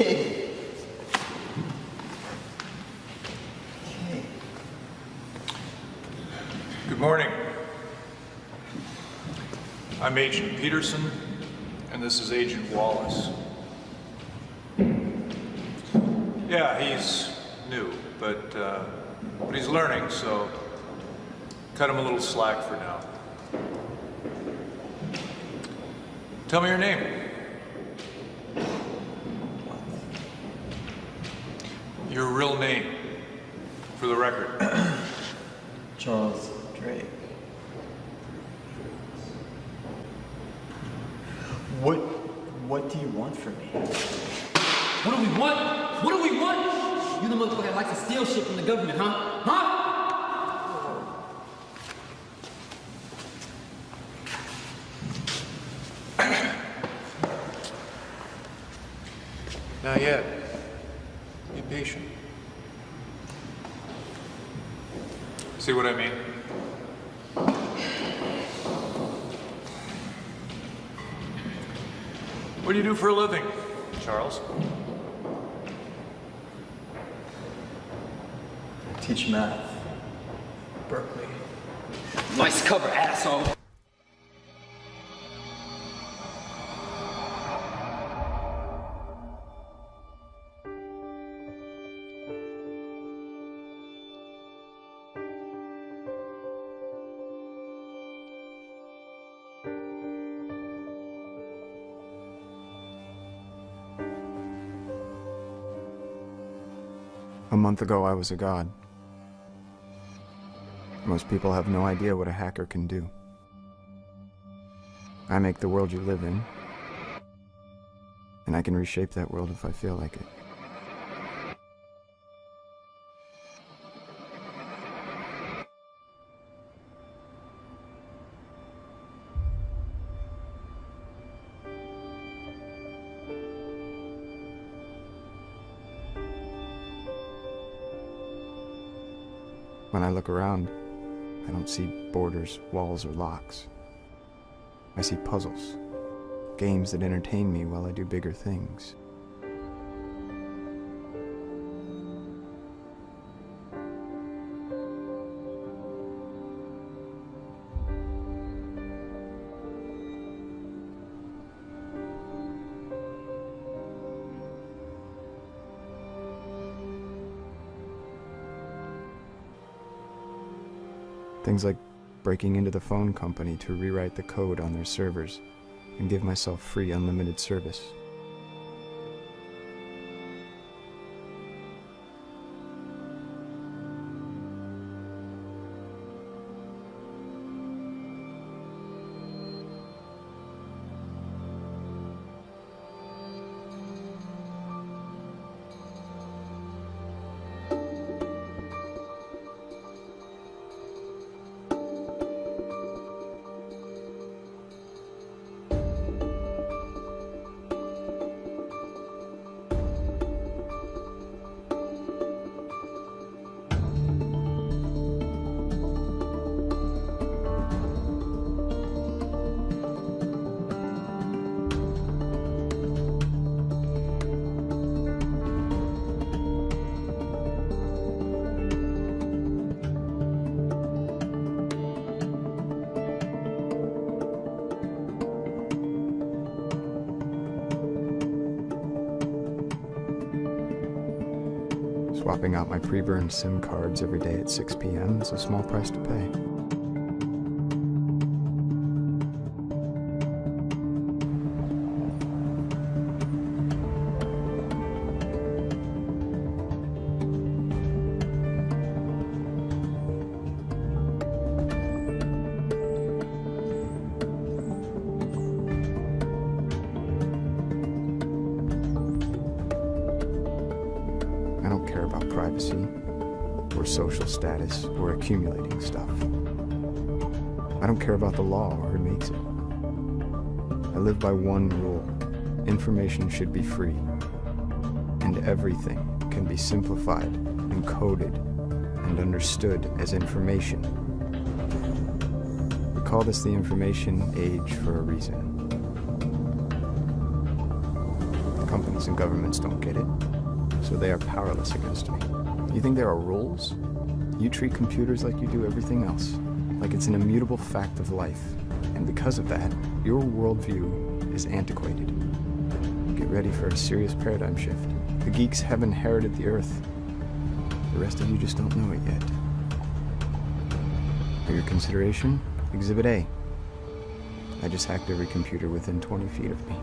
Okay. Good morning. I'm Agent Peterson, and this is Agent Wallace. Yeah, he's new, but he's learning, so cut him a little slack for now. Tell me your name. Your real name, for the record. Charles Drake. What do you want from me? What do we want? What do we want? You the motherfucker that likes to steal shit from the government, huh? Huh? Not yet. Be patient. See what I mean? What do you do for a living, Charles? Teach math. Berkeley. Nice cover, asshole. A month ago, I was a god. Most people have no idea what a hacker can do. I make the world you live in, and I can reshape that world if I feel like it. When I look around, I don't see borders, walls, or locks. I see puzzles, games that entertain me while I do bigger things. Things like breaking into the phone company to rewrite the code on their servers and give myself free unlimited service. Swapping out my pre-burned SIM cards every day at 6 p.m. is a small price to pay. I don't care about privacy, or social status, or accumulating stuff. I don't care about the law or who makes it. I live by one rule. Information should be free. And everything can be simplified, encoded, and understood as information. We call this the information age for a reason. companies and governments don't get it, so they are powerless against me. You think there are rules? You treat computers like you do everything else, like it's an immutable fact of life. And because of that, your worldview is antiquated. Get ready for a serious paradigm shift. The geeks have inherited the Earth. The rest of you just don't know it yet. For your consideration, Exhibit A. I just hacked every computer within 20 feet of me.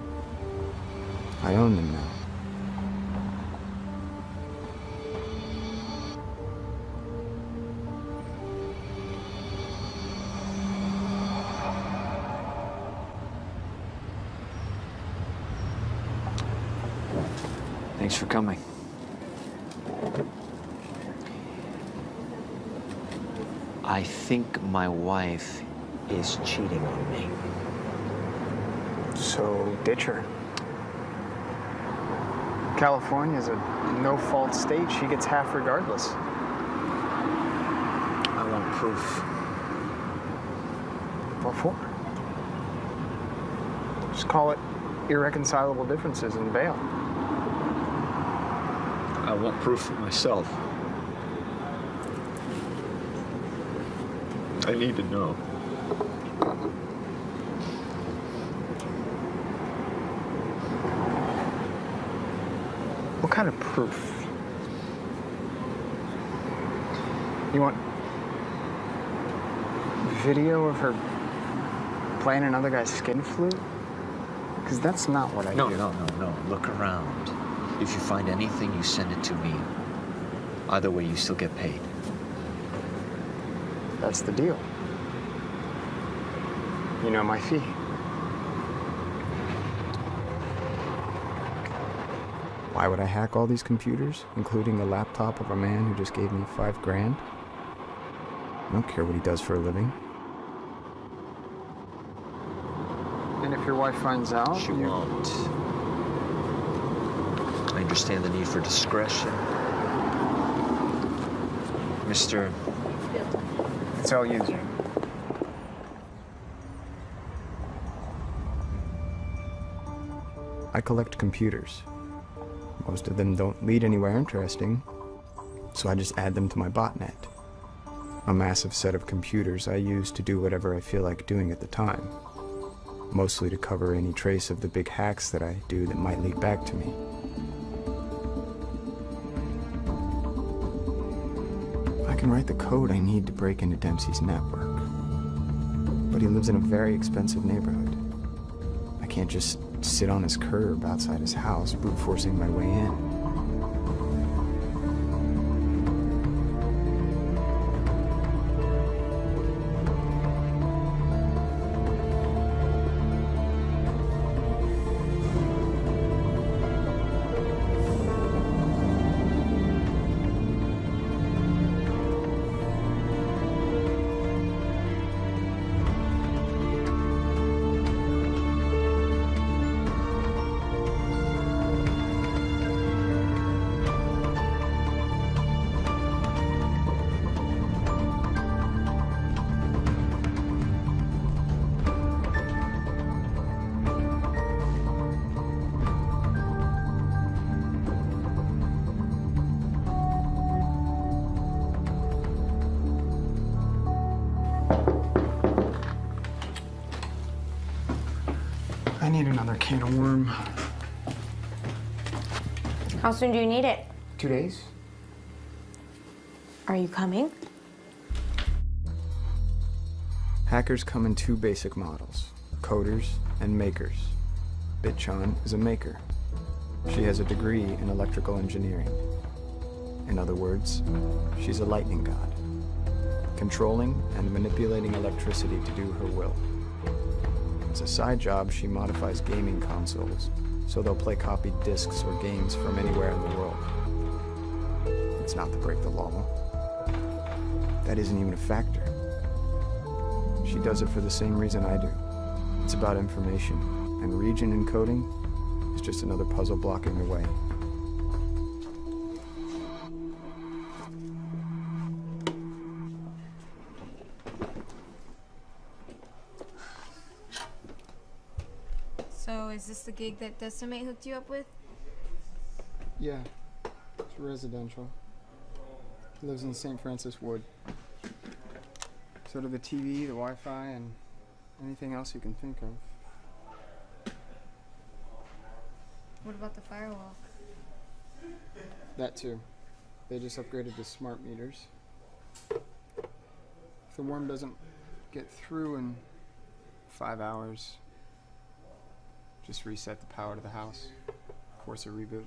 I own them now. Thanks for coming. I think my wife is cheating on me. So, ditch her. California's a no-fault state. She gets half regardless. I want proof. What for? Just call it irreconcilable differences and bail. I want proof for myself. I need to know. What kind of proof? You want video of her playing another guy's skin flute? Because that's not what I do. No. Look around. If you find anything, you send it to me. Either way, you still get paid. That's the deal. You know my fee. Why would I hack all these computers, including the laptop of a man who just gave me $5 grand? I don't care what he does for a living. And if your wife finds out? She won't. I understand the need for discretion. Mr. It's all you. I collect computers. Most of them don't lead anywhere interesting, so I just add them to my botnet. A massive set of computers I use to do whatever I feel like doing at the time. Mostly to cover any trace of the big hacks that I do that might lead back to me. I can write the code I need to break into Dempsey's network. But he lives in a very expensive neighborhood. I can't just sit on his curb outside his house, brute forcing my way in. I need another can of worm. How soon do you need it? 2 days. Are you coming? Hackers come in two basic models, coders and makers. Bitchan is a maker. She has a degree in electrical engineering. In other words, she's a lightning god, controlling and manipulating electricity to do her will. As a side job, she modifies gaming consoles, so they'll play copied discs or games from anywhere in the world. It's not to break the law. That isn't even a factor. She does it for the same reason I do. It's about information, and region encoding is just another puzzle blocking the way. So, is this the gig that Decimate hooked you up with? Yeah, it's residential. He lives in St. Francis Wood. So do the TV, the Wi-Fi, and anything else you can think of. What about the firewall? That too. They just upgraded the smart meters. If the worm doesn't get through in 5 hours, just reset the power to the house. Force a reboot.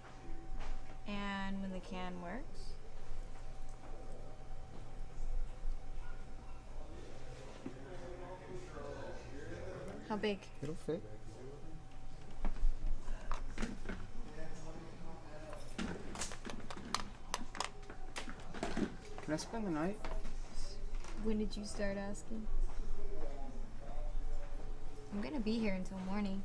And when the can works? How big? It'll fit. Can I spend the night? When did you start asking? I'm gonna be here until morning.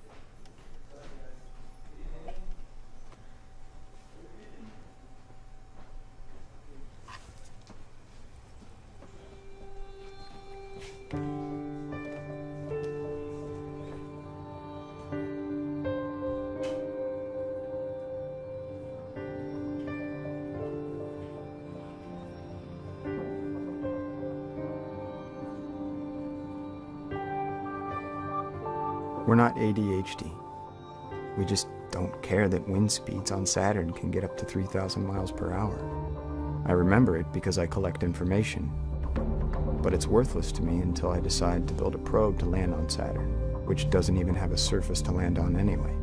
We're not ADHD. We just don't care that wind speeds on Saturn can get up to 3,000 miles per hour. I remember it because I collect information, but it's worthless to me until I decide to build a probe to land on Saturn, which doesn't even have a surface to land on anyway.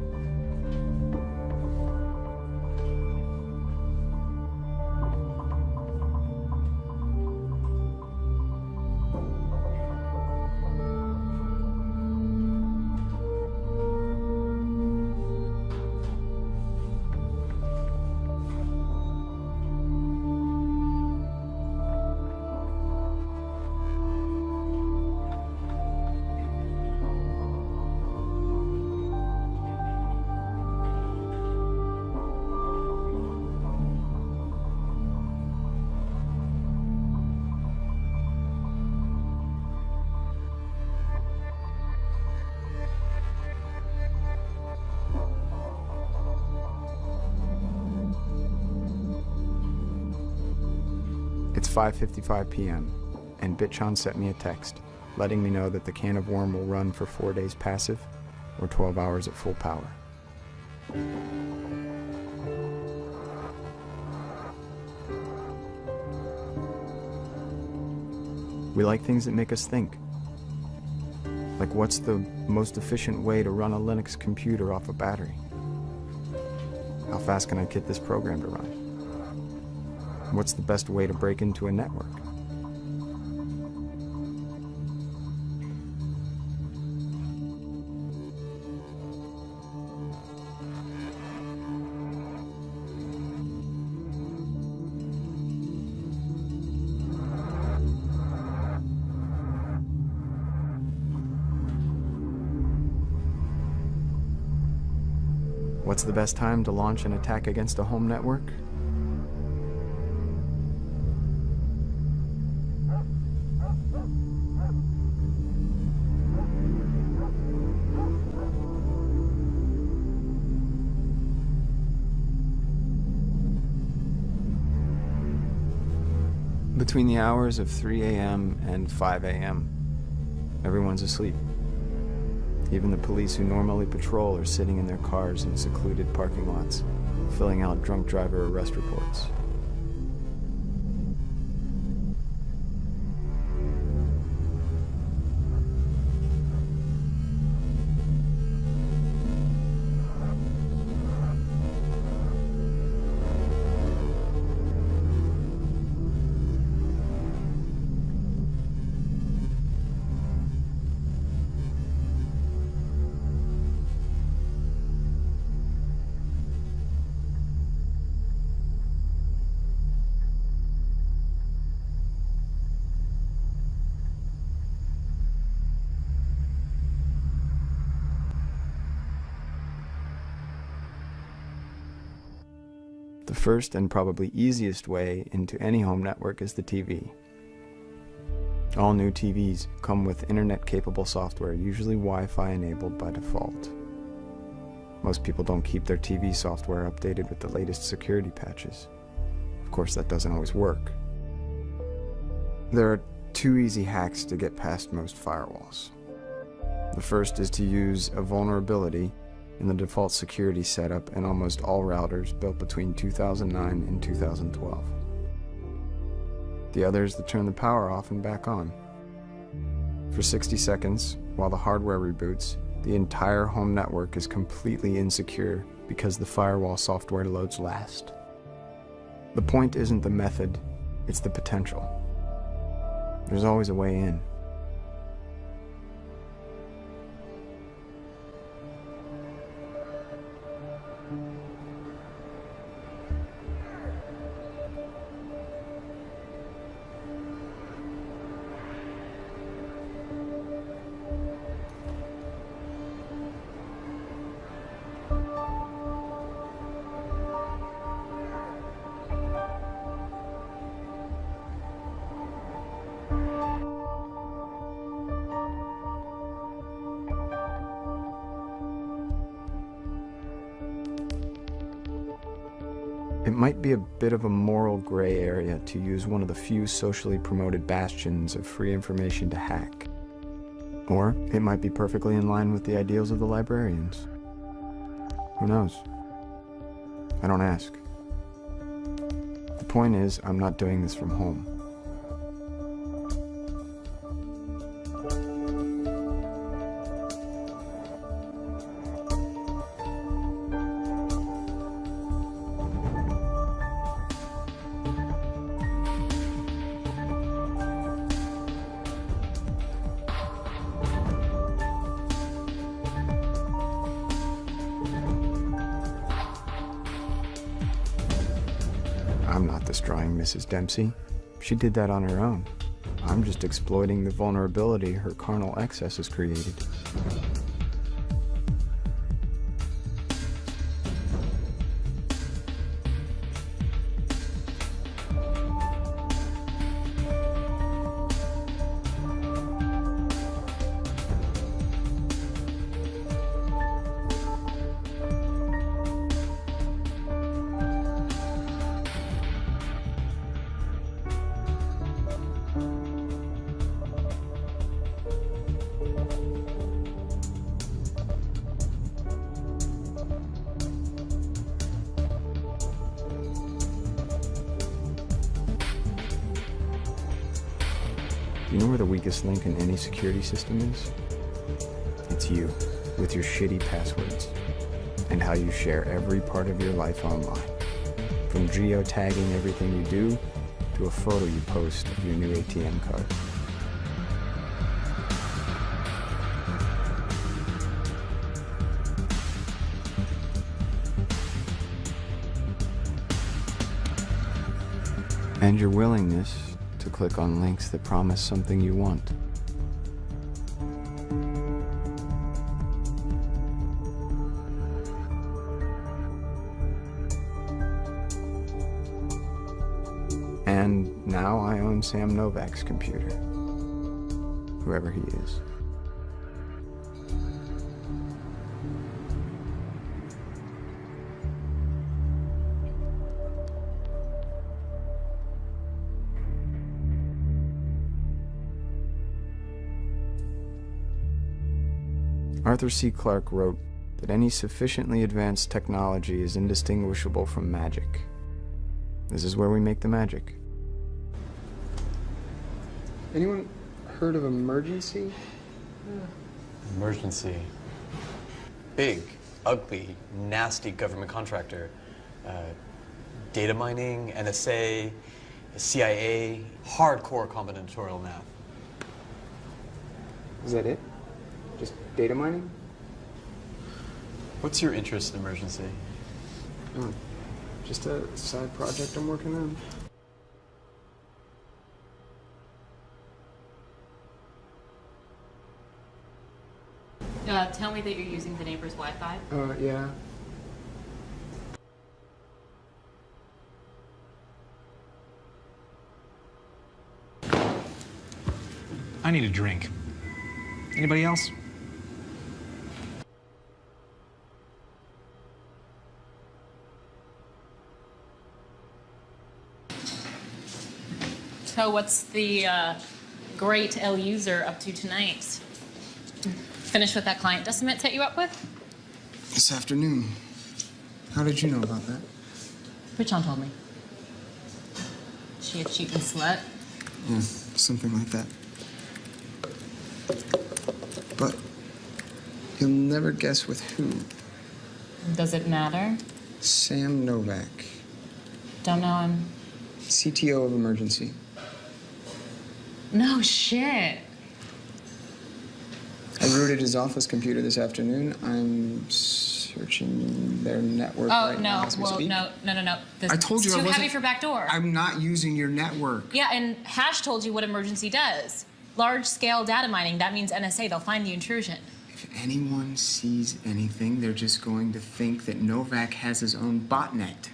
It's 5:55 p.m. and Bitchan sent me a text letting me know that the can of worm will run for 4 days passive or 12 hours at full power. We like things that make us think. Like, what's the most efficient way to run a Linux computer off a battery? How fast can I get this program to run? What's the best way to break into a network? What's the best time to launch an attack against a home network? Between the hours of 3 a.m. and 5 a.m., everyone's asleep. Even the police who normally patrol are sitting in their cars in secluded parking lots, filling out drunk driver arrest reports. The first and probably easiest way into any home network is the TV. All new TVs come with internet-capable software, usually Wi-Fi enabled by default. Most people don't keep their TV software updated with the latest security patches. Of course, that doesn't always work. There are two easy hacks to get past most firewalls. The first is to use a vulnerability in the default security setup in almost all routers built between 2009 and 2012. The other is to turn the power off and back on. For 60 seconds, while the hardware reboots, the entire home network is completely insecure because the firewall software loads last. The point isn't the method, it's the potential. There's always a way in. It might be a bit of a moral gray area to use one of the few socially promoted bastions of free information to hack. Or it might be perfectly in line with the ideals of the librarians. Who knows? I don't ask. The point is, I'm not doing this from home. I'm not destroying Mrs. Dempsey. She did that on her own. I'm just exploiting the vulnerability her carnal excess has created. You know where the weakest link in any security system is? It's you, with your shitty passwords, and how you share every part of your life online. From geotagging everything you do, to a photo you post of your new ATM card. And your willingness to click on links that promise something you want. And now I own Sam Novak's computer, whoever he is. Arthur C. Clarke wrote that any sufficiently advanced technology is indistinguishable from magic. This is where we make the magic. Anyone heard of Emergency? Emergency. Big, ugly, nasty government contractor. Data mining, NSA, CIA, hardcore combinatorial math. Is that it? Just data mining? What's your interest in Emergency? Oh, just a side project I'm working on. Tell me that you're using the neighbor's Wi-Fi. Yeah. I need a drink. Anybody else? So what's the great L user up to tonight? Finish what that client decimate set you up with? This afternoon. How did you know about that? Richon told me. She a cheating slut? Yeah, something like that. But you'll never guess with who. Does it matter? Sam Novak. Don't know him. CTO of Emergency. No shit. I rooted his office computer this afternoon. I'm searching their network right now as we speak. No. This, I told you it's I too wasn't. heavy for backdoor. I'm not using your network. Yeah, and Hash told you what Emergency does. Large-scale data mining. That means NSA. They'll find the intrusion. If anyone sees anything, they're just going to think that Novak has his own botnet.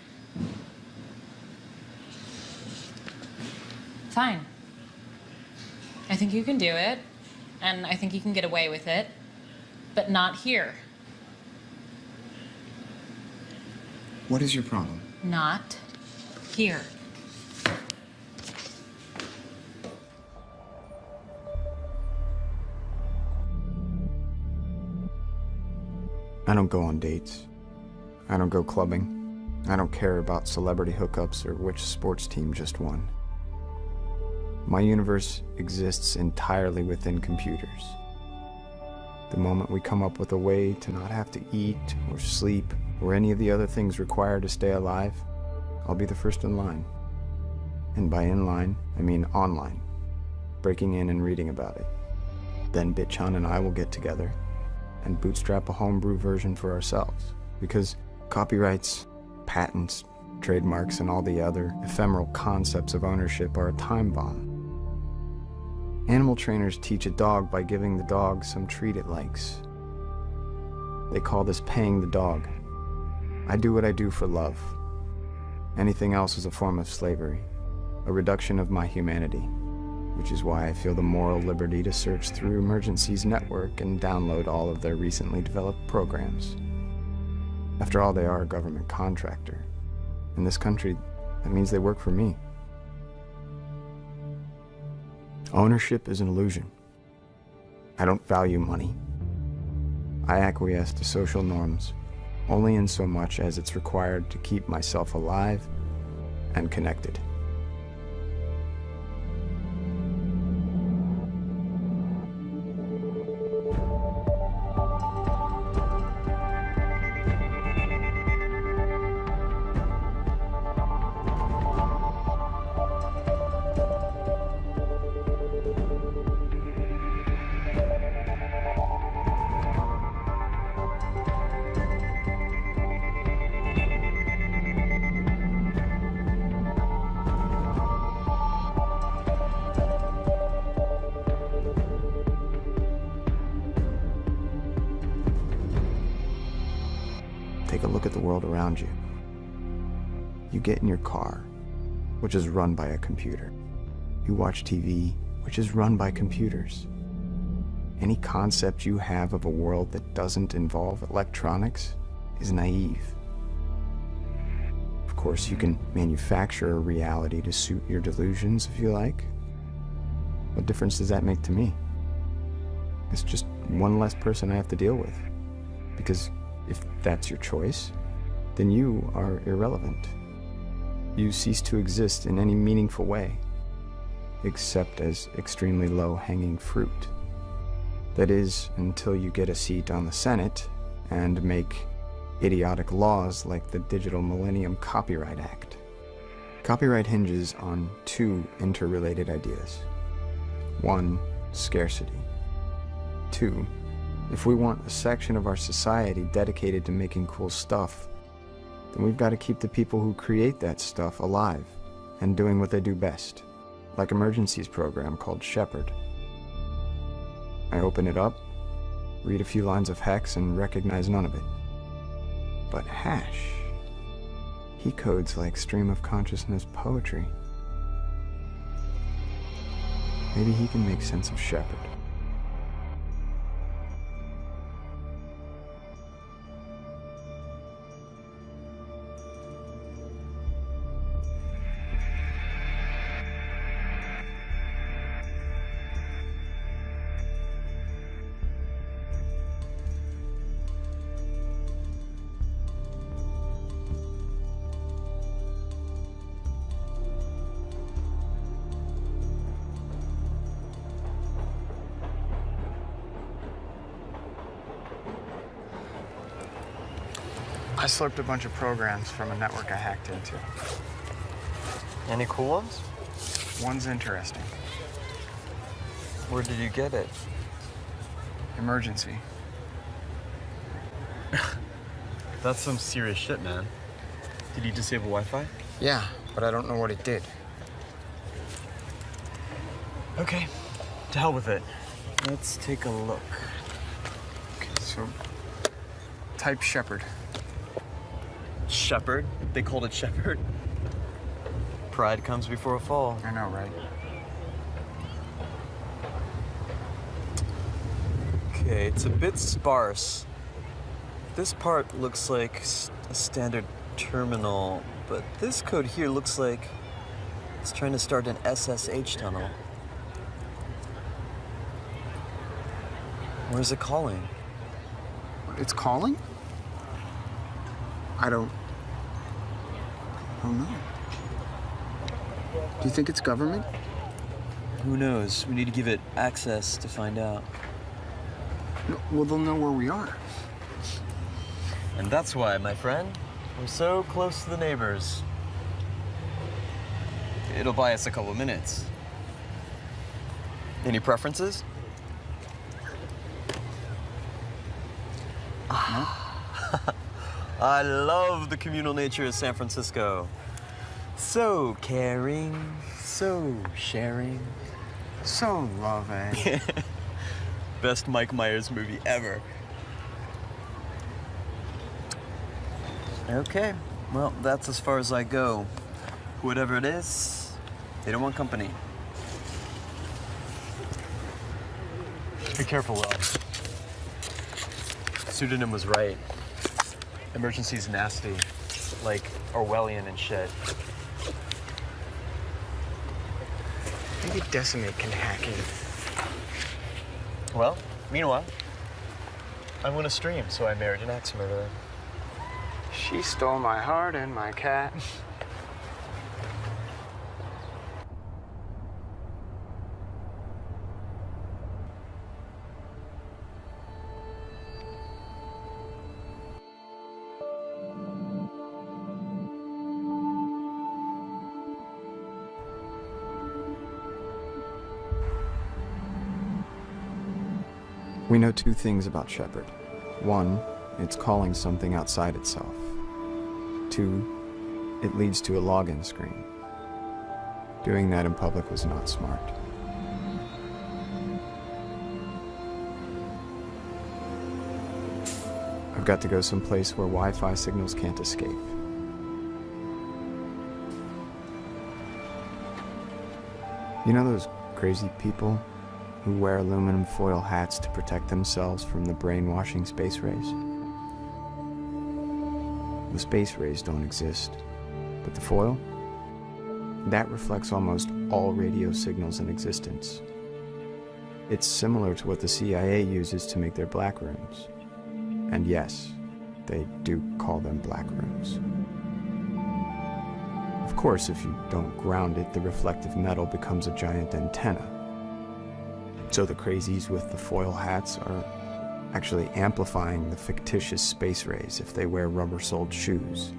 Fine. I think you can do it, and I think you can get away with it, but not here. What is your problem? Not here. I don't go on dates. I don't go clubbing. I don't care about celebrity hookups or which sports team just won. My universe exists entirely within computers. The moment we come up with a way to not have to eat or sleep or any of the other things required to stay alive, I'll be the first in line. And by in line, I mean online, breaking in and reading about it. Then Bitchan and I will get together and bootstrap a homebrew version for ourselves. Because copyrights, patents, trademarks, and all the other ephemeral concepts of ownership are a time bomb. Animal trainers teach a dog by giving the dog some treat it likes. They call this paying the dog. I do what I do for love. Anything else is a form of slavery, a reduction of my humanity, which is why I feel the moral liberty to search through Emergency's network and download all of their recently developed programs. After all, they are a government contractor. In this country, that means they work for me. Ownership is an illusion. I don't value money. I acquiesce to social norms only in so much as it's required to keep myself alive and connected. Take a look at the world around you. You get in your car, which is run by a computer. You watch TV, which is run by computers. Any concept you have of a world that doesn't involve electronics is naive. Of course, you can manufacture a reality to suit your delusions if you like. What difference does that make to me? It's just one less person I have to deal with. Because if that's your choice, then you are irrelevant. You cease to exist in any meaningful way, except as extremely low-hanging fruit. That is, until you get a seat on the Senate and make idiotic laws like the Digital Millennium Copyright Act. Copyright hinges on two interrelated ideas. One, scarcity. Two, if we want a section of our society dedicated to making cool stuff, then we've got to keep the people who create that stuff alive and doing what they do best, like Emergency's program called Shepherd. I open it up, read a few lines of hex, and recognize none of it. But Hash, he codes like stream of consciousness poetry. Maybe he can make sense of Shepherd. I slurped a bunch of programs from a network I hacked into. Any cool ones? One's interesting. Where did you get it? Emergency. That's some serious shit, man. Did you disable Wi-Fi? Yeah, but I don't know what it did. Okay, to hell with it. Let's take a look. Okay, so type Shepherd. Shepherd? They called it Shepherd? Pride comes before a fall. I know, right? Okay, it's a bit sparse. This part looks like a standard terminal, but this code here looks like it's trying to start an SSH tunnel. Where's it calling? It's calling? I don't know. Do you think it's government? Who knows? We need to give it access to find out. No, well, they'll know where we are. And that's why, my friend, we're so close to the neighbors. It'll buy us a couple minutes. Any preferences? No? I love the communal nature of San Francisco. So caring, so sharing. So loving. Best Mike Myers movie ever. Okay, well, that's as far as I go. Whatever it is, they don't want company. Be careful, Will. Pseudonym was right. Emergency's nasty, like Orwellian and shit. Maybe Decimate can hack in. Well, meanwhile, I'm gonna stream, so I married an axe murderer. She stole my heart and my cat. We know two things about Shepherd. One, it's calling something outside itself. Two, it leads to a login screen. Doing that in public was not smart. I've got to go someplace where Wi-Fi signals can't escape. You know those crazy people who wear aluminum foil hats to protect themselves from the brainwashing space rays? The space rays don't exist, but the foil? That reflects almost all radio signals in existence. It's similar to what the CIA uses to make their black rooms. And yes, they do call them black rooms. Of course, if you don't ground it, the reflective metal becomes a giant antenna. So the crazies with the foil hats are actually amplifying the fictitious space rays if they wear rubber-soled shoes.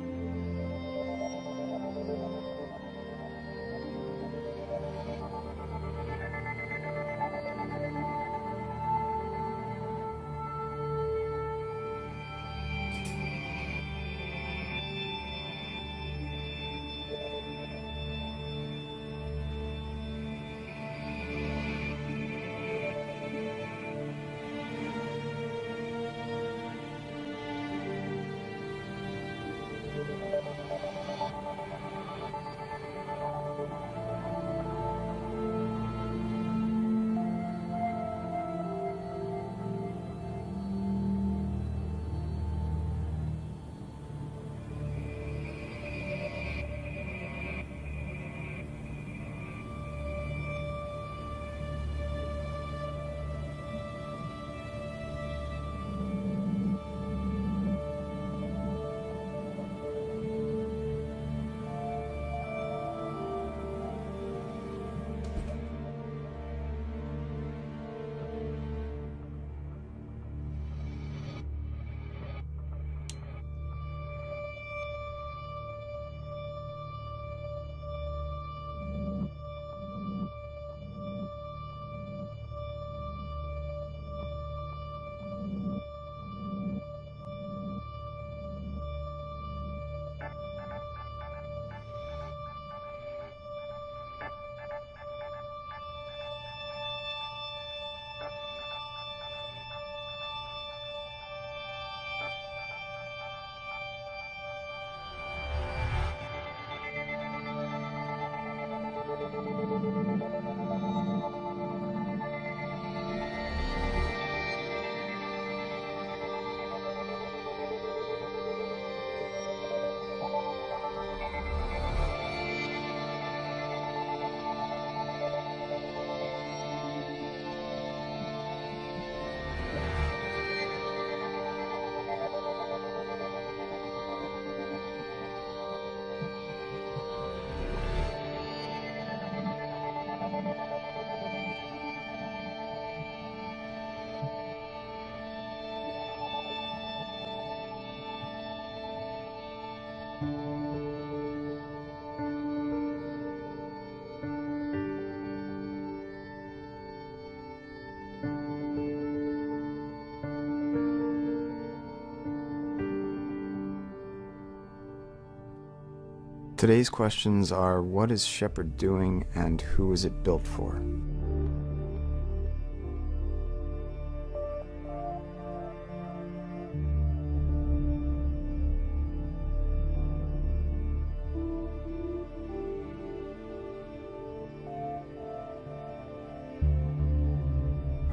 Today's questions are, what is Shepard doing and who is it built for?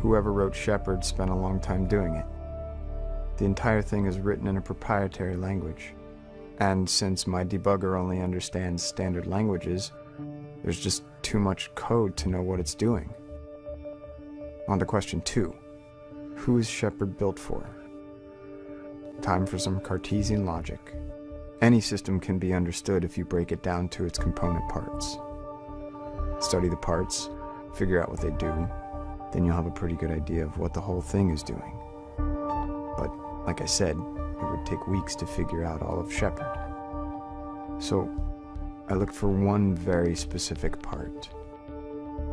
Whoever wrote Shepard spent a long time doing it. The entire thing is written in a proprietary language. And since my debugger only understands standard languages, there's just too much code to know what it's doing. On to question 2. Who is Shepard built for? Time for some Cartesian logic. Any system can be understood if you break it down to its component parts. Study the parts, figure out what they do, then you'll have a pretty good idea of what the whole thing is doing. But, like I said, it would take weeks to figure out all of Shepard. So, I looked for one very specific part.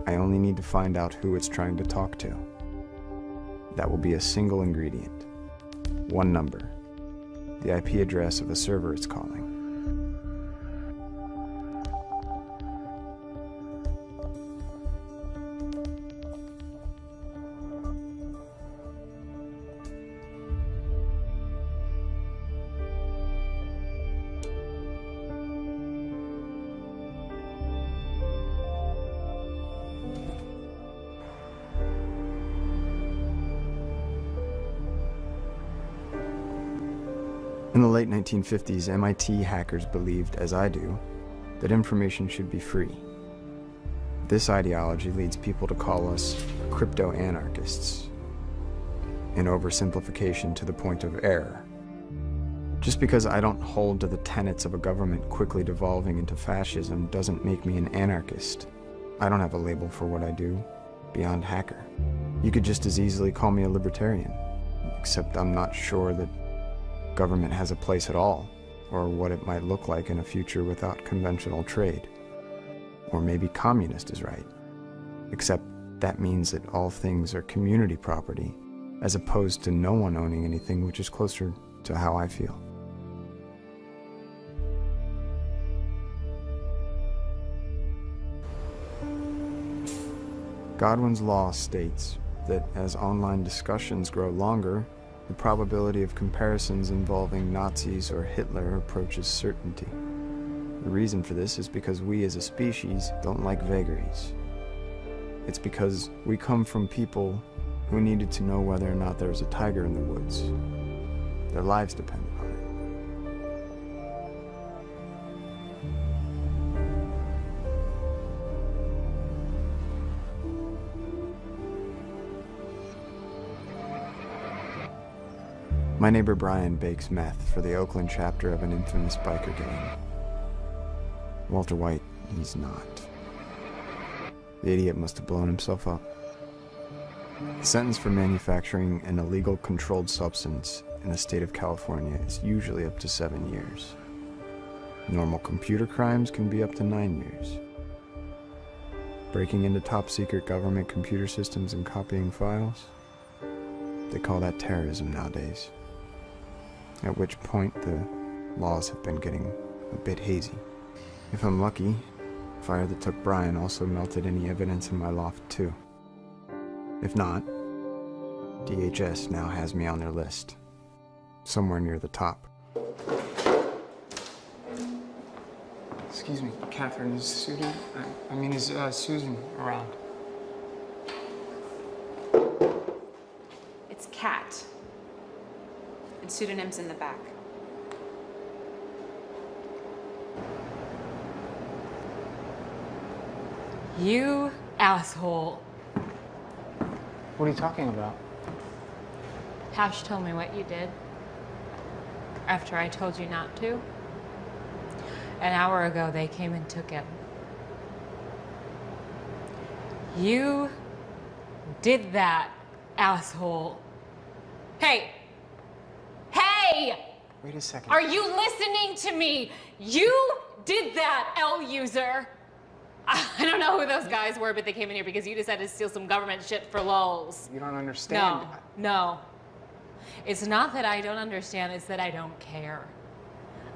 I only need to find out who it's trying to talk to. That will be a single ingredient. One number. The IP address of a server it's calling. In the late 1950s, MIT hackers believed, as I do, that information should be free. This ideology leads people to call us crypto-anarchists, an oversimplification to the point of error. Just because I don't hold to the tenets of a government quickly devolving into fascism doesn't make me an anarchist. I don't have a label for what I do, beyond hacker. You could just as easily call me a libertarian, except I'm not sure that government has a place at all, or what it might look like in a future without conventional trade. Or maybe communist is right, except that means that all things are community property, as opposed to no one owning anything, which is closer to how I feel. Godwin's law states that as online discussions grow longer, the probability of comparisons involving Nazis or Hitler approaches certainty. The reason for this is because we as a species don't like vagaries. It's because we come from people who needed to know whether or not there was a tiger in the woods. Their lives depended on it. My neighbor Brian bakes meth for the Oakland chapter of an infamous biker gang. Walter White, he's not. The idiot must have blown himself up. The sentence for manufacturing an illegal controlled substance in the state of California is usually up to 7 years. Normal computer crimes can be up to 9 years. Breaking into top-secret government computer systems and copying files? They call that terrorism nowadays. At which point the laws have been getting a bit hazy. If I'm lucky, the fire that took Brian also melted any evidence in my loft too. If not, DHS now has me on their list, somewhere near the top. Excuse me, Catherine, is Susan around? It's Kat. And pseudonym's in the back. You asshole. What are you talking about? Hash told me what you did after I told you not to. An hour ago, they came and took him. You did that, asshole. Hey! Hey! Wait a second. Are you listening to me? You did that, L user. I don't know who those guys were, but they came in here because you decided to steal some government shit for lulz. You don't understand. No. It's not that I don't understand, it's that I don't care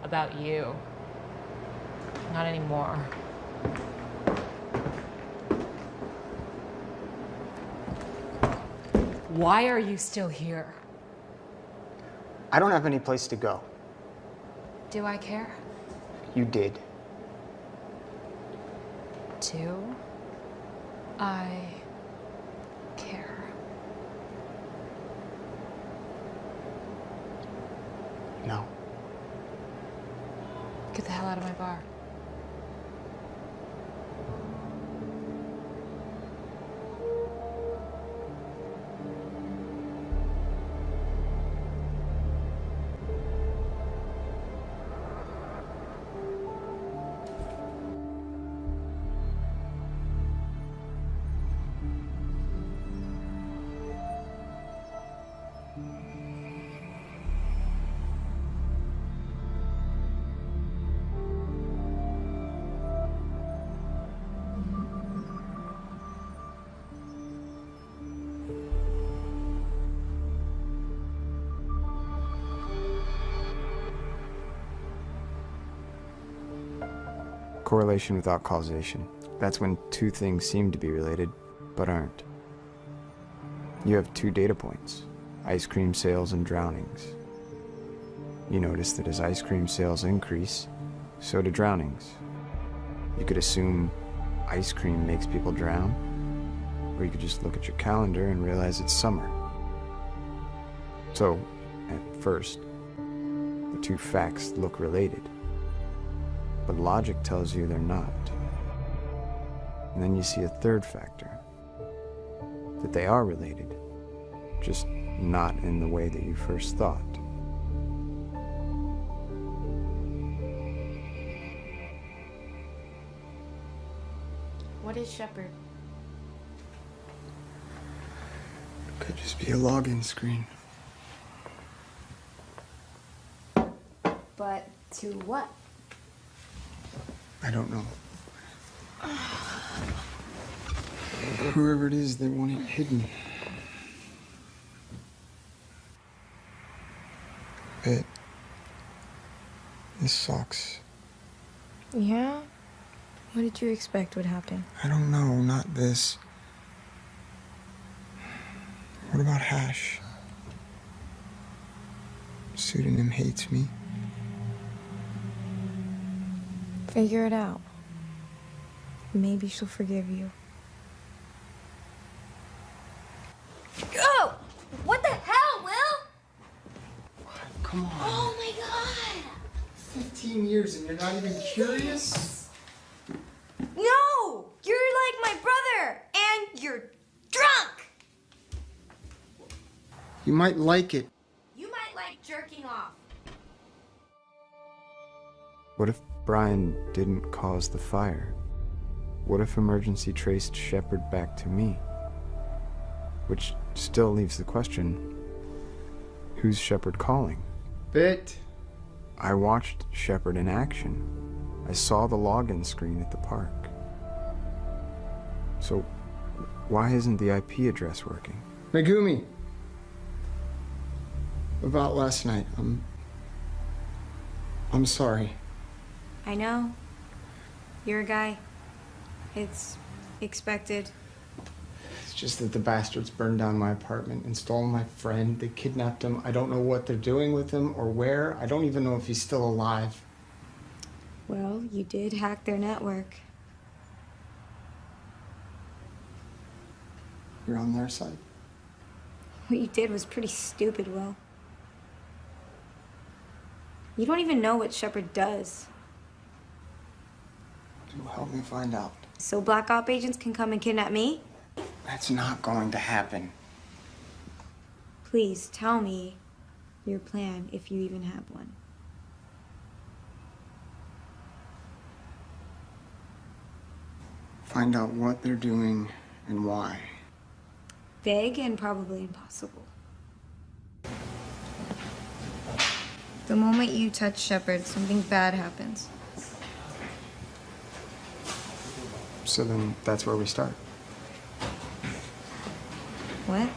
about you. Not anymore. Why are you still here? I don't have any place to go. Do I care? You did. Do I care? No. Get the hell out of my bar. Correlation without causation. That's when two things seem to be related, but aren't. You have two data points, ice cream sales and drownings. You notice that as ice cream sales increase, so do drownings. You could assume ice cream makes people drown, or you could just look at your calendar and realize it's summer. So, at first, the two facts look related. But logic tells you they're not. And then you see a third factor, that they are related, just not in the way that you first thought. What is Shepard? Could just be a login screen. But to what? I don't know. Whoever it is, they want it hidden. But this sucks. Yeah? What did you expect would happen? I don't know, not this. What about Hash? Pseudonym hates me. Figure it out. Maybe she'll forgive you. Oh! What the hell, Will? Come on. Oh my god! 15 years and you're not even curious? No! You're like my brother! And you're drunk! You might like it. You might like jerking off. What if Brian didn't cause the fire? What if emergency traced Shepard back to me? Which still leaves the question, who's Shepard calling? Bit. I watched Shepard in action. I saw the login screen at the park. So, why isn't the IP address working? Megumi. About last night, I'm sorry. I know. You're a guy. It's expected. It's just that the bastards burned down my apartment and stole my friend. They kidnapped him. I don't know what they're doing with him or where. I don't even know if he's still alive. Well, you did hack their network. You're on their side. What you did was pretty stupid, Will. You don't even know what Shepard does. So help me find out. So Black Op agents can come and kidnap me? That's not going to happen. Please tell me your plan, if you even have one. Find out what they're doing and why. Vague and probably impossible. The moment you touch Shepard, something bad happens. So then that's where we start. What?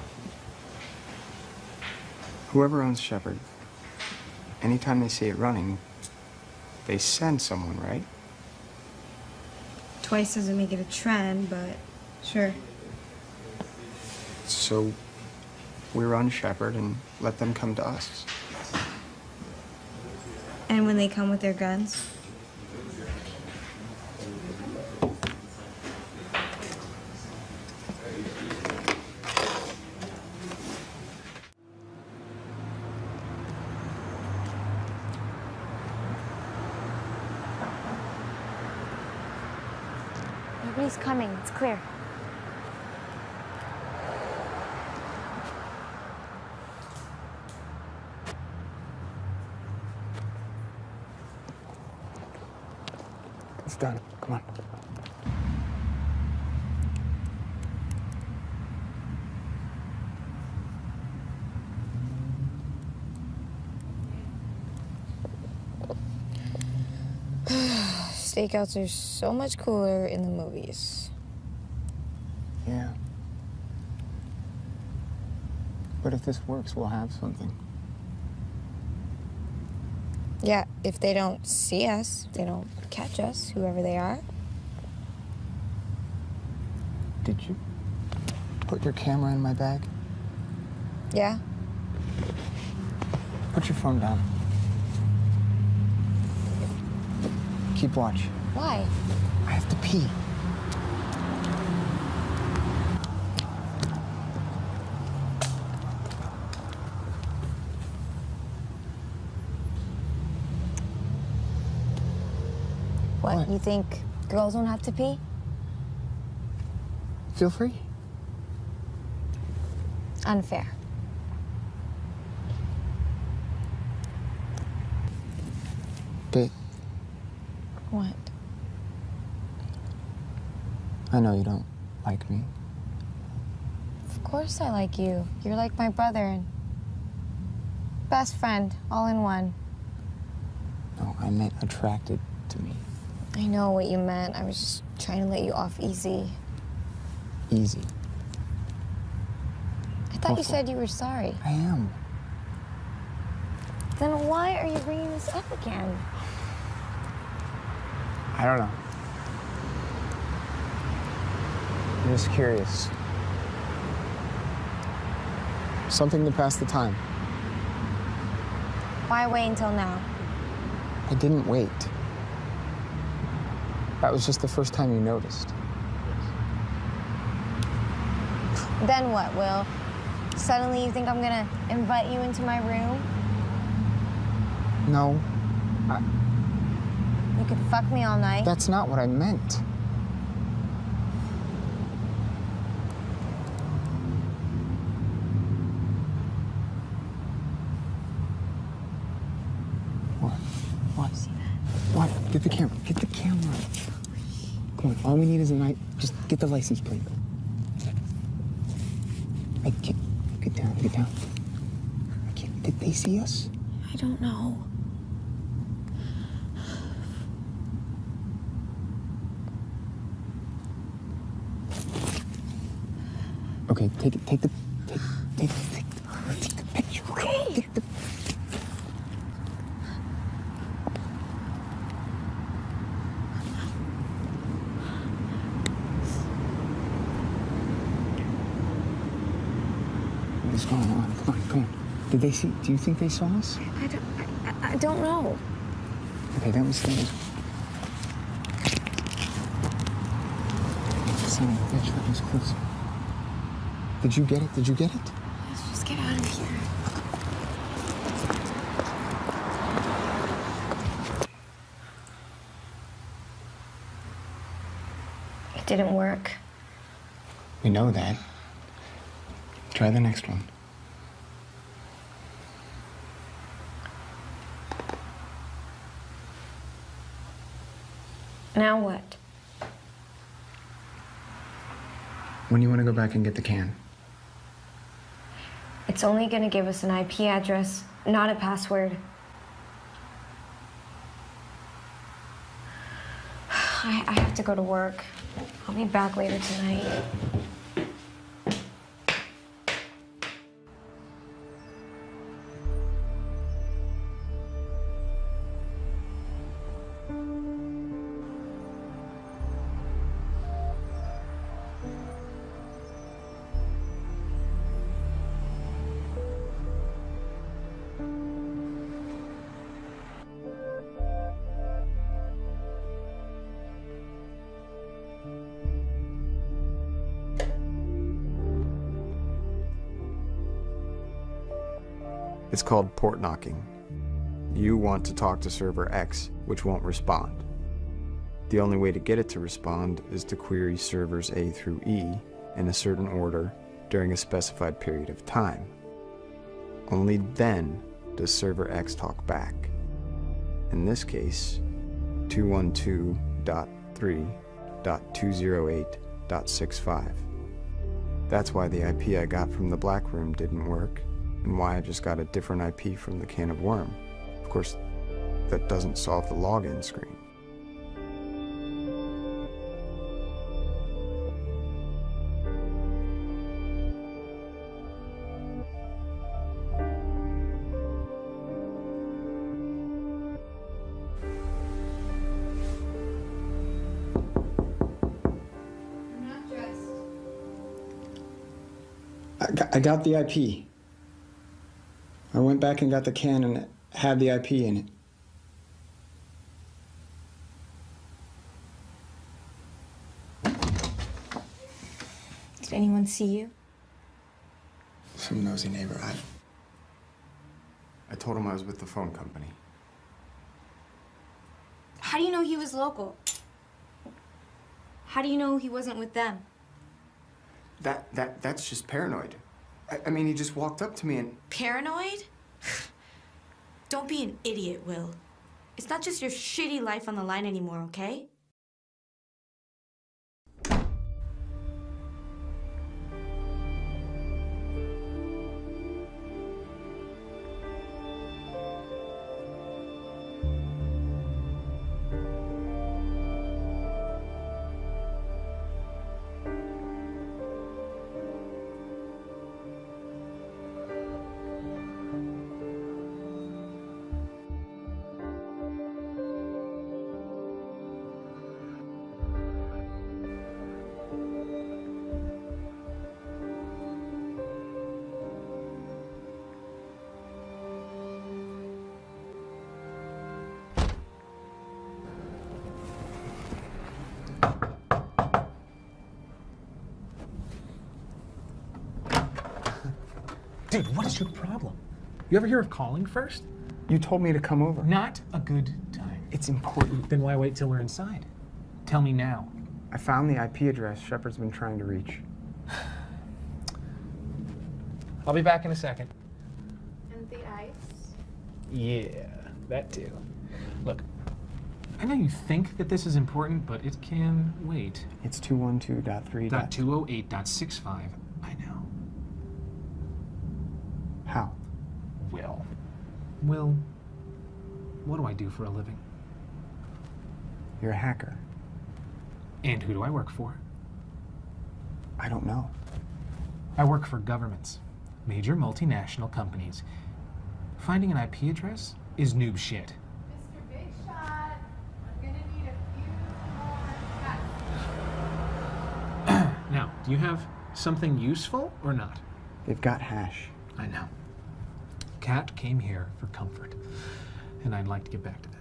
Whoever owns Shepard, anytime they see it running, they send someone, right? Twice doesn't make it a trend, but sure. So we run Shepherd and let them come to us. And when they come with their guns? Nobody's coming. It's clear. It's done. Come on. Stakeouts are so much cooler in the movies. Yeah. But if this works, we'll have something. Yeah, if they don't see us, if they don't catch us, whoever they are. Did you put your camera in my bag? Yeah. Put your phone down. Keep watch. Why? I have to pee. What? You think girls don't have to pee? Feel free. Unfair. Babe, What? I know you don't like me. Of course I like you. You're like my brother and best friend, all in one. No, I meant attracted to me. I know what you meant. I was just trying to let you off easy. Easy. I thought you said you were sorry. I am. Then why are you bringing this up again? I don't know. I'm just curious. Something to pass the time. Why wait until now? I didn't wait. That was just the first time you noticed. Then what, Will? Suddenly you think I'm gonna invite you into my room? No. You could fuck me all night. That's not what I meant. What? What? Get the camera. Get the camera. Come on. All we need is a night. Just get the license plate. I can't. Get down. Get down. I can't. Did they see us? I don't know. Okay, take it. Take the picture. Okay. Get the. What is going on? Come on. Did they see? Do you think they saw us? I don't know. Okay, that was. Son of a bitch, that was close. Did you get it? Did you get it? Let's just get out of here. It didn't work. We know that. Try the next one. Now what? When do you want to go back and get the can? It's only gonna give us an IP address, not a password. I have to go to work. I'll be back later tonight. It's called port knocking. You want to talk to server X, which won't respond. The only way to get it to respond is to query servers A through E in a certain order during a specified period of time. Only then does server X talk back. In this case, 212.3.208.65. That's why the IP I got from the black room didn't work, and why I just got a different IP from the can of worm. Of course, that doesn't solve the login screen. I got the IP. I went back and got the can and it had the IP in it. Did anyone see you? Some nosy neighbor. I told him I was with the phone company. How do you know he was local? How do you know he wasn't with them? That's just paranoid. I mean, he just walked up to me and... Paranoid? Don't be an idiot, Will. It's not just your shitty life on the line anymore, okay? Dude, what is your problem? You ever hear of calling first? You told me to come over. Not a good time. It's important. Then why wait till we're inside? Tell me now. I found the IP address Shepard's been trying to reach. I'll be back in a second. And the ice? Yeah, that too. Look, I know you think that this is important, but it can wait. It's 212.3.208.65. I know. How? Will, what do I do for a living? You're a hacker. And who do I work for? I don't know. I work for governments, major multinational companies. Finding an IP address is noob shit. Mr. Big Shot, I'm gonna need a few more cuts. Now, do you have something useful or not? They've got hash. I know. Kat came here for comfort, and I'd like to get back to that.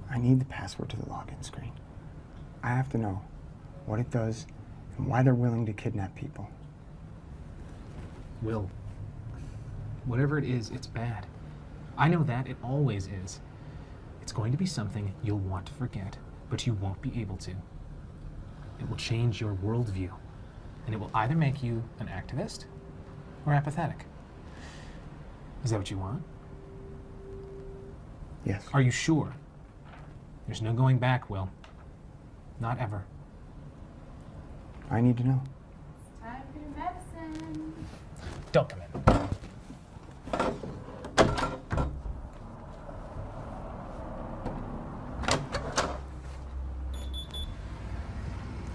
I need the password to the login screen. I have to know what it does and why they're willing to kidnap people. Will, whatever it is, it's bad. I know that, it always is. It's going to be something you'll want to forget, but you won't be able to. It will change your worldview, and it will either make you an activist or apathetic. Is that what you want? Yes. Are you sure? There's no going back, Will. Not ever. I need to know. Time for your medicine. Don't come in.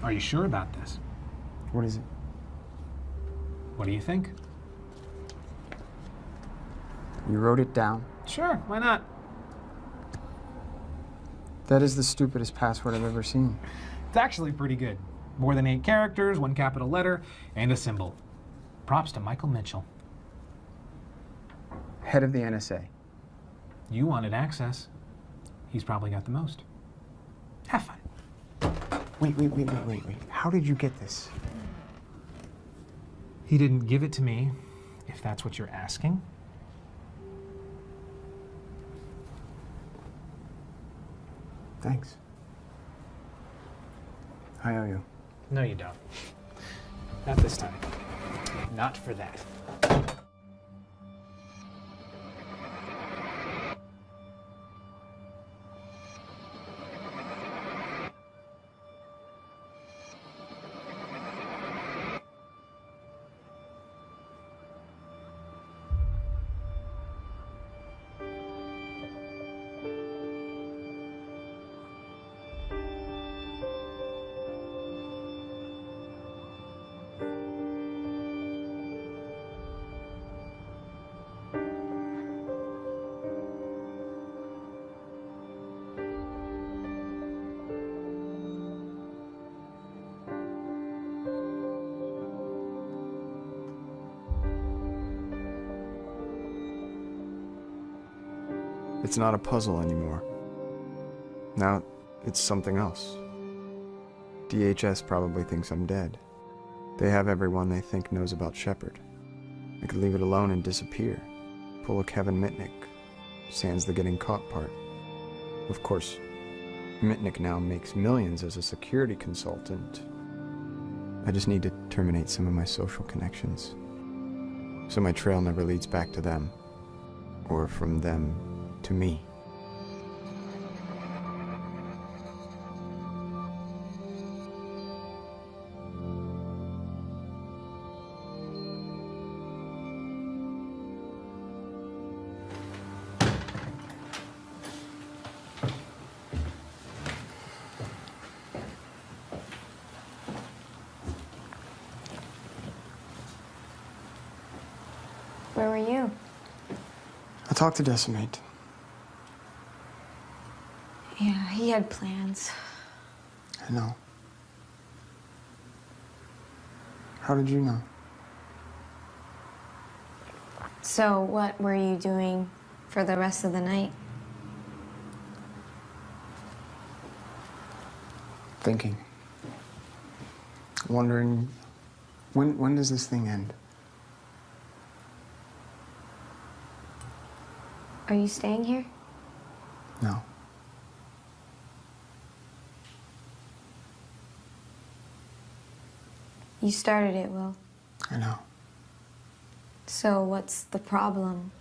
Are you sure about this? What is it? What do you think? You wrote it down? Sure, why not? That is the stupidest password I've ever seen. It's actually pretty good. More than 8 characters, 1 capital letter, and a symbol. Props to Michael Mitchell. Head of the NSA. You wanted access. He's probably got the most. Have fun. Wait. How did you get this? He didn't give it to me, if that's what you're asking. Thanks. I owe you. No, you don't. Not this time. Not for that. It's not a puzzle anymore. Now, it's something else. DHS probably thinks I'm dead. They have everyone they think knows about Shepard. I could leave it alone and disappear. Pull a Kevin Mitnick. Sans the getting caught part. Of course, Mitnick now makes millions as a security consultant. I just need to terminate some of my social connections, so my trail never leads back to them, or from them to me. Where were you? I talked to Decimate. Yeah, he had plans. I know. How did you know? So what were you doing for the rest of the night? Thinking. Wondering, when does this thing end? Are you staying here? No. You started it, Will. I know. So what's the problem?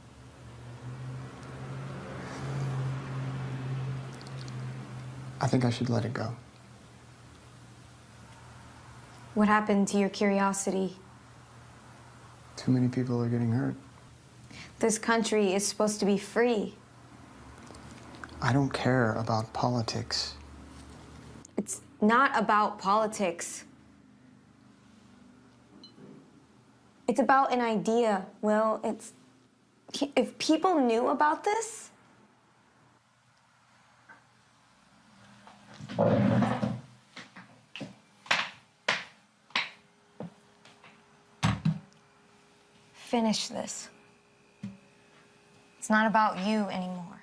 I think I should let it go. What happened to your curiosity? Too many people are getting hurt. This country is supposed to be free. I don't care about politics. It's not about politics. It's about an idea, Will. If people knew about this... Finish this. It's not about you anymore.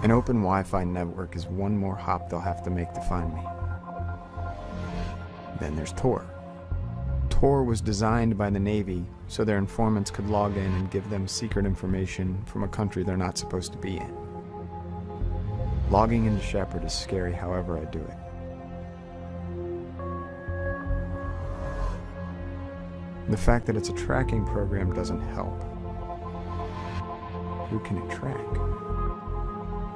An open Wi-Fi network is one more hop they'll have to make to find me. Then there's Tor. Tor was designed by the Navy so their informants could log in and give them secret information from a country they're not supposed to be in. Logging into Shepard is scary however I do it. The fact that it's a tracking program doesn't help. Who can it track?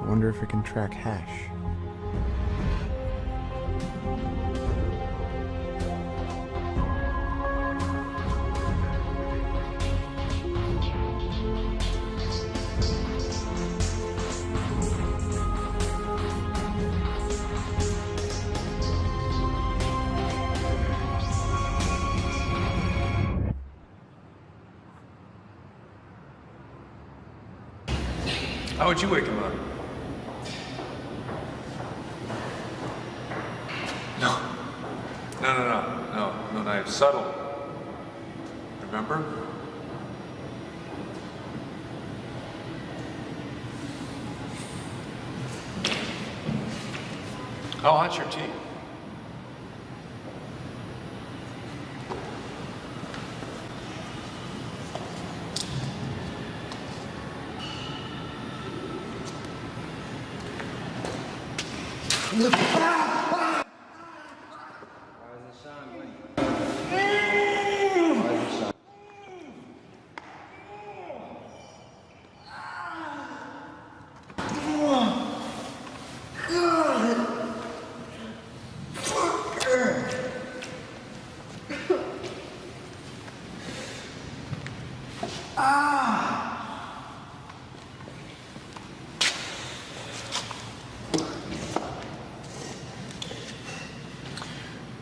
I wonder if it can track hash. How would you wake him up? No knife. Subtle. Remember? Oh, that's your tea.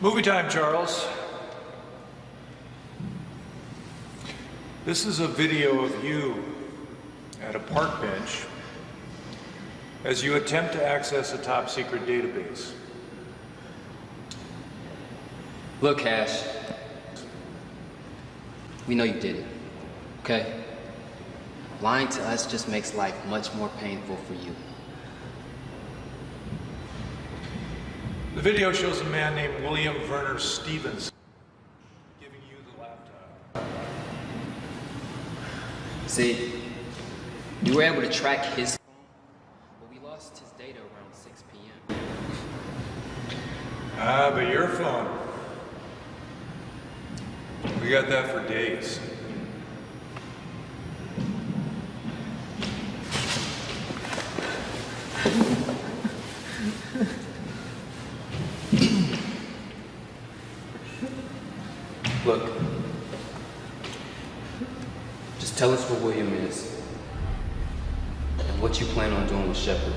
Movie time, Charles. This is a video of you at a park bench as you attempt to access a top secret database. Look, Cash. We know you did it, okay? Lying to us just makes life much more painful for you. The video shows a man named William Werner Stevens giving you the laptop. See, you were able to track his phone, but we lost his data around 6 p.m. Ah, but your phone. We got that for days. Look, just tell us where William is and what you plan on doing with Shepard.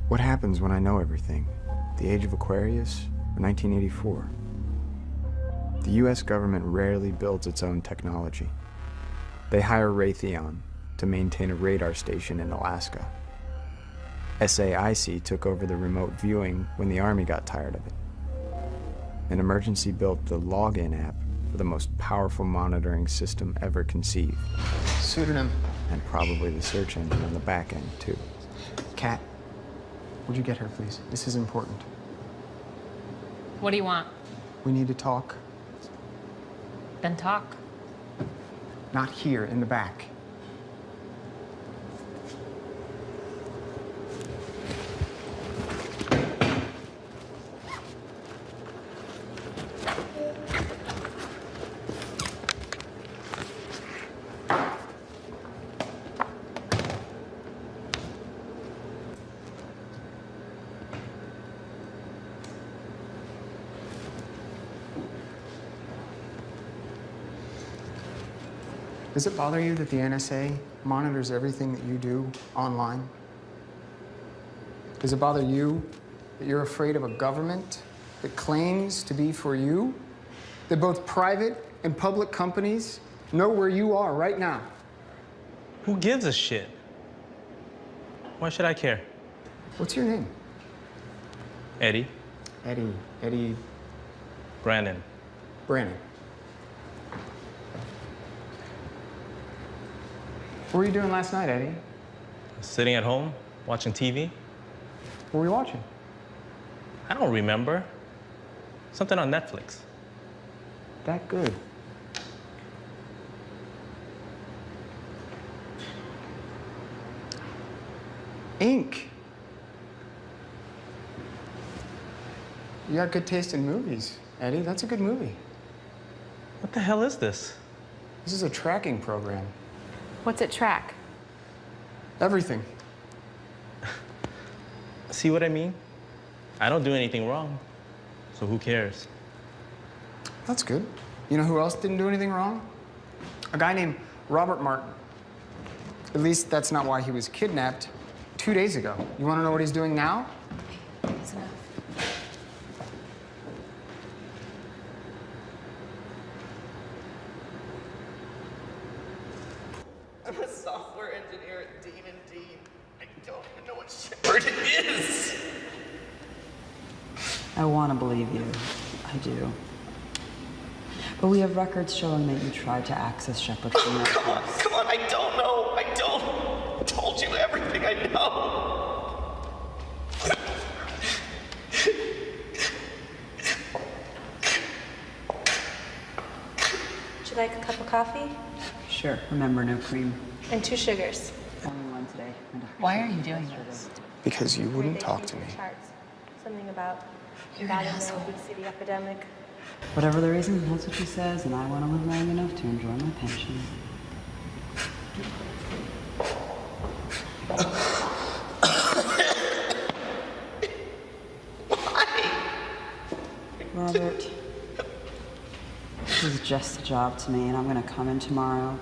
What happens when I know everything? The age of Aquarius or 1984? The US government rarely builds its own technology. They hire Raytheon to maintain a radar station in Alaska. SAIC took over the remote viewing when the Army got tired of it. An emergency built the login app for the most powerful monitoring system ever conceived. Pseudonym. And probably the search engine on the back end, too. Kat, would you get her, please? This is important. What do you want? We need to talk. Then talk. Not here, in the back. Does it bother you that the NSA monitors everything that you do online? Does it bother you that you're afraid of a government that claims to be for you? That both private and public companies know where you are right now? Who gives a shit? Why should I care? What's your name? Eddie. Eddie. Brandon. Brandon. What were you doing last night, Eddie? Sitting at home, watching TV. What were you watching? I don't remember. Something on Netflix. That good. Ink. You got good taste in movies, Eddie. That's a good movie. What the hell is this? This is a tracking program. What's it track? Everything. See what I mean? I don't do anything wrong, so who cares? That's good. You know who else didn't do anything wrong? A guy named Robert Martin. At least that's not why he was kidnapped 2 days ago. You want to know what he's doing now? That's enough. I'm a software engineer at D&D. I don't even know what Shepard is. I want to believe you. I do. But we have records showing that you tried to access Shepard from your house. Come on, I don't know. I told you everything I know. you like a cup of coffee? Sure. Remember, no cream. And 2 sugars. Only one today. Why are you doing this? Because you wouldn't talk to me. Charts. Something about You're an battling the asshole. obesity epidemic. Whatever the reason, that's what she says, and I want to live long enough to enjoy my pension. Robert, this is just a job to me, and I'm going to come in tomorrow.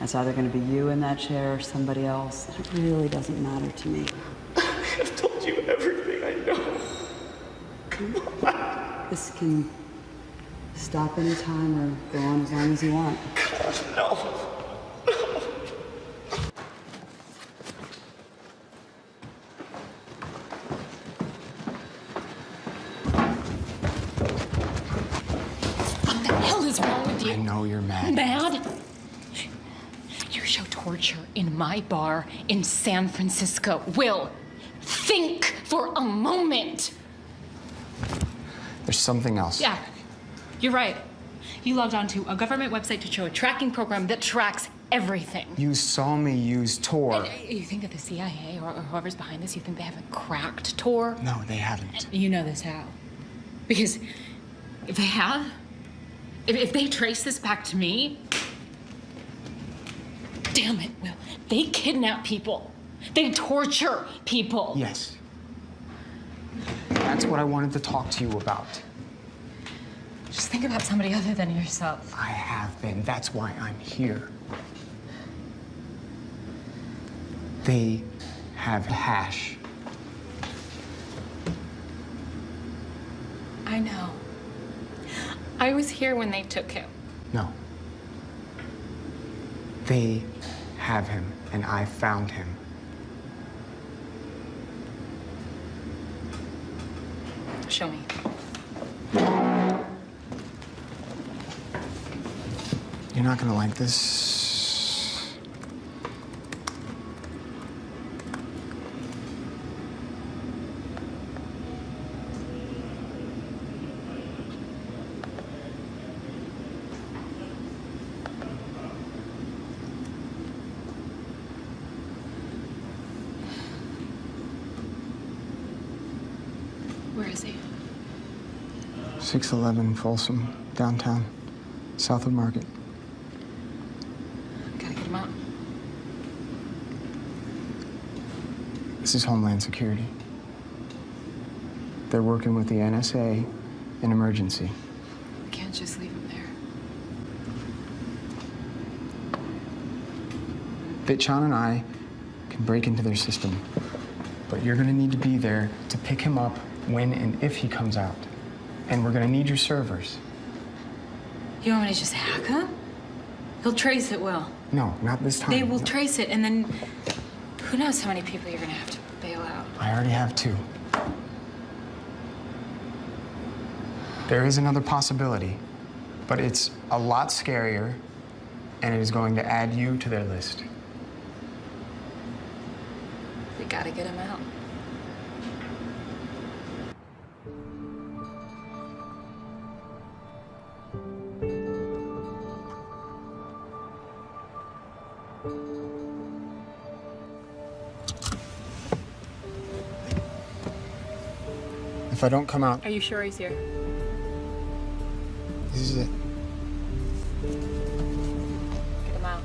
It's either going to be you in that chair or somebody else. It really doesn't matter to me. I've told you everything I know. Come on. This can stop any time or go on as long as you want. No. What the hell is wrong with you? I know you're mad. Mad? You show torture in my bar in San Francisco. Will, think for a moment. There's something else. Yeah, you're right. You logged onto a government website to show a tracking program that tracks everything. You saw me use Tor. You think that the CIA or whoever's behind this, you think they haven't cracked Tor? No, they haven't. You know this how? Because if they have, if they trace this back to me, damn it, Will, they kidnap people. They torture people. Yes. That's what I wanted to talk to you about. Just think about somebody other than yourself. I have been. That's why I'm here. They have hash. I know. I was here when they took him. No. They have him, and I found him. Show me. You're not gonna like this. Where is he? 611 Folsom, downtown, south of Market. Gotta get him out. This is Homeland Security. They're working with the NSA in emergency. We can't just leave him there. Bitchan and I can break into their system, but you're gonna need to be there to pick him up when and if he comes out. And we're gonna need your servers. You want me to just hack him? He'll trace it, Will. No, not this time. They will No. trace it, and then who knows how many people you're gonna have to bail out. I already have 2. There is another possibility, but it's a lot scarier, and it is going to add you to their list. We gotta get him out. If I don't come out, Are you sure he's here? this is it. Get him out.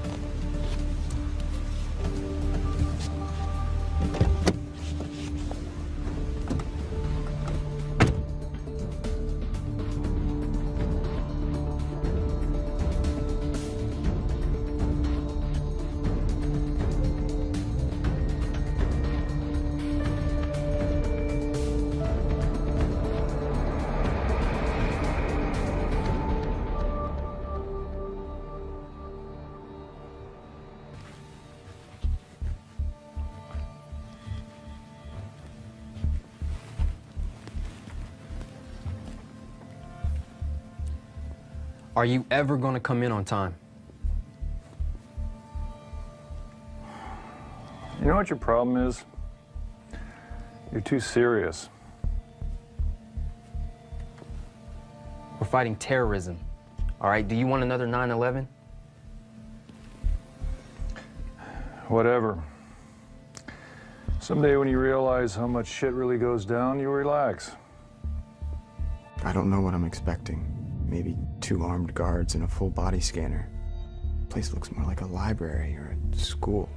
Are you ever gonna come in on time? You know what your problem is? You're too serious. We're fighting terrorism. All right, do you want another 9/11? Whatever. Someday when you realize how much shit really goes down, you relax. I don't know what I'm expecting. Maybe 2 armed guards and a full body scanner. The place looks more like a library or a school.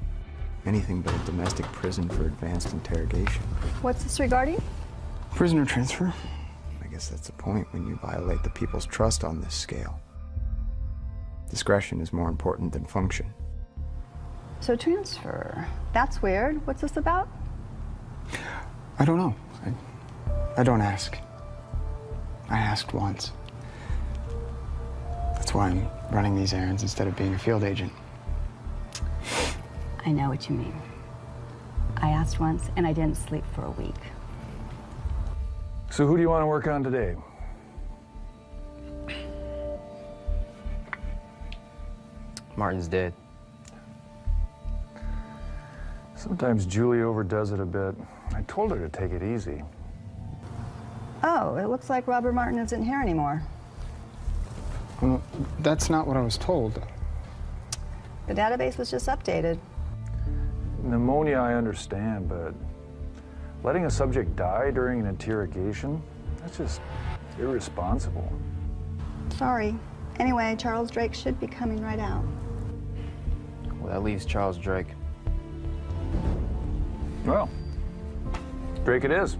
Anything but a domestic prison for advanced interrogation. What's this regarding? Prisoner transfer. I guess that's the point when you violate the people's trust on this scale. Discretion is more important than function. So transfer. That's weird. What's this about? I don't know. I don't ask. I asked once. That's why I'm running these errands instead of being a field agent. I know what you mean. I asked once and I didn't sleep for a week. So who do you want to work on today? Martin's dead. Sometimes Julie overdoes it a bit. I told her to take it easy. Oh, it looks like Robert Martin isn't here anymore. Well, that's not what I was told. The database was just updated. Pneumonia, I understand, but letting a subject die during an interrogation, that's just irresponsible. Sorry. Anyway, Charles Drake should be coming right out. Well, that leaves Charles Drake. Well, Drake it is.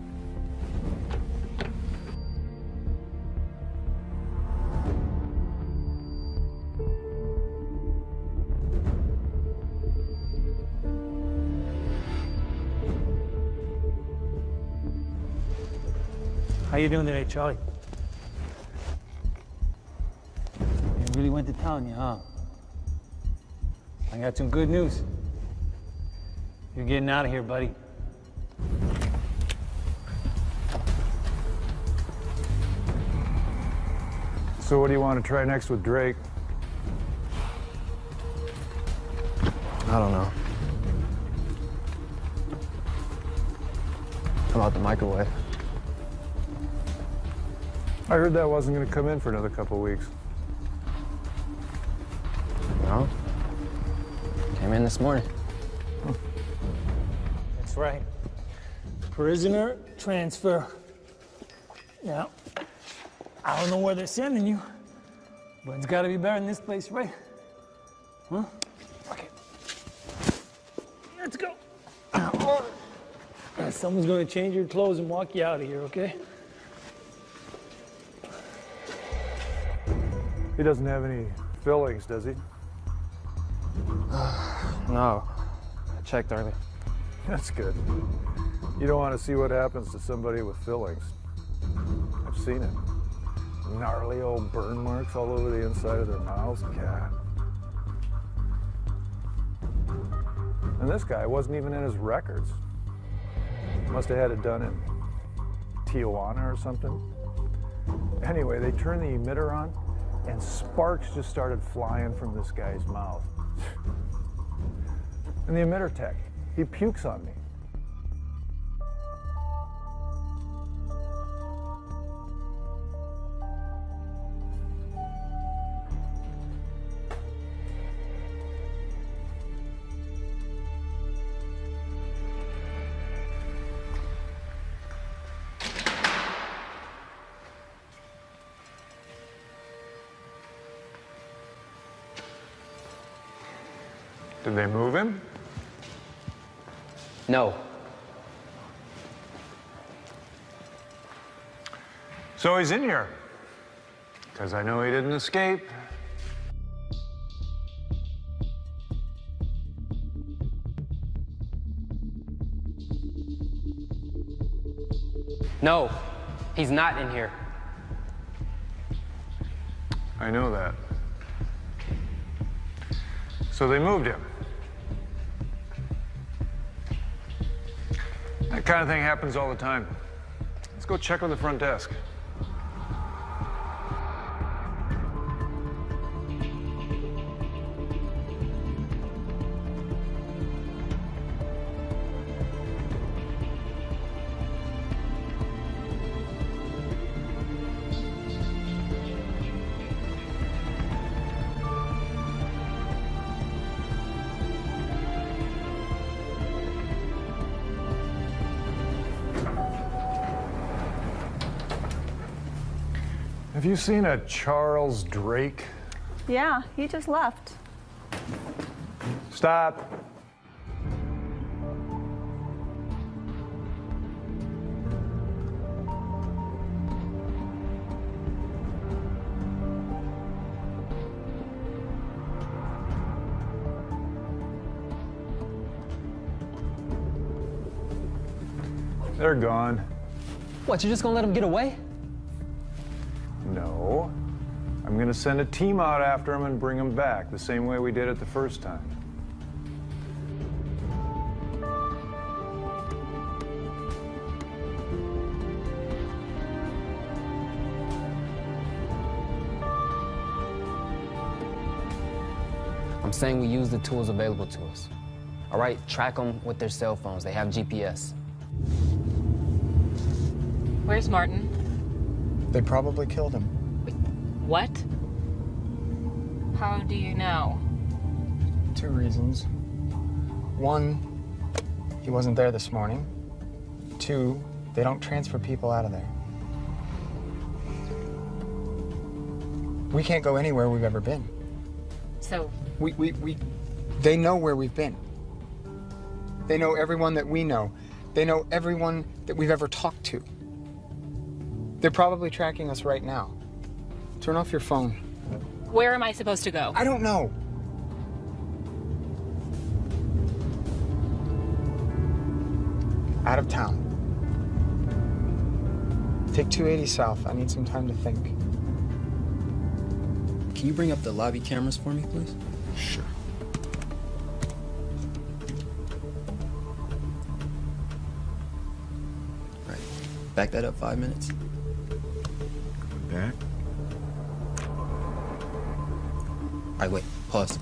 How you doing today, Charlie? You really went to town, huh? I got some good news. You're getting out of here, buddy. So what do you want to try next with Drake? I don't know. How about the microwave? I heard that wasn't going to come in for another couple of weeks. No. Came in this morning. That's right. Prisoner transfer. Yeah. I don't know where they're sending you, but it's got to be better than this place, right? Huh? Okay. Let's go. Someone's going to change your clothes and walk you out of here, okay? He doesn't have any fillings, does he? No. I checked early. That's good. You don't want to see what happens to somebody with fillings. I've seen it. Gnarly old burn marks all over the inside of their mouths. God. And this guy wasn't even in his records. Must have had it done in Tijuana or something. Anyway, they turned the emitter on, and sparks just started flying from this guy's mouth. And the emitter tech, he pukes on me. Did they move him? No. So he's in here. Because I know he didn't escape. No, he's not in here. I know that. So they moved him. That kind of thing happens all the time. Let's go check with the front desk. Have you seen a Charles Drake? Yeah, he just left. Stop. They're gone. What, you're just gonna let him get away? No. I'm gonna send a team out after him and bring him back, the same way we did it the first time. I'm saying we use the tools available to us. All right, track them with their cell phones. They have GPS. Where's Martin? They probably killed him. What? How do you know? 2 reasons. 1, he wasn't there this morning. 2, they don't transfer people out of there. We can't go anywhere we've ever been. So? They know where we've been. They know everyone that we know. They know everyone that we've ever talked to. They're probably tracking us right now. Turn off your phone. Where am I supposed to go? I don't know. Out of town. Take 280 south. I need some time to think. Can you bring up the lobby cameras for me, please? Sure. Right. Back that up 5 minutes. Back. All right, wait, pause.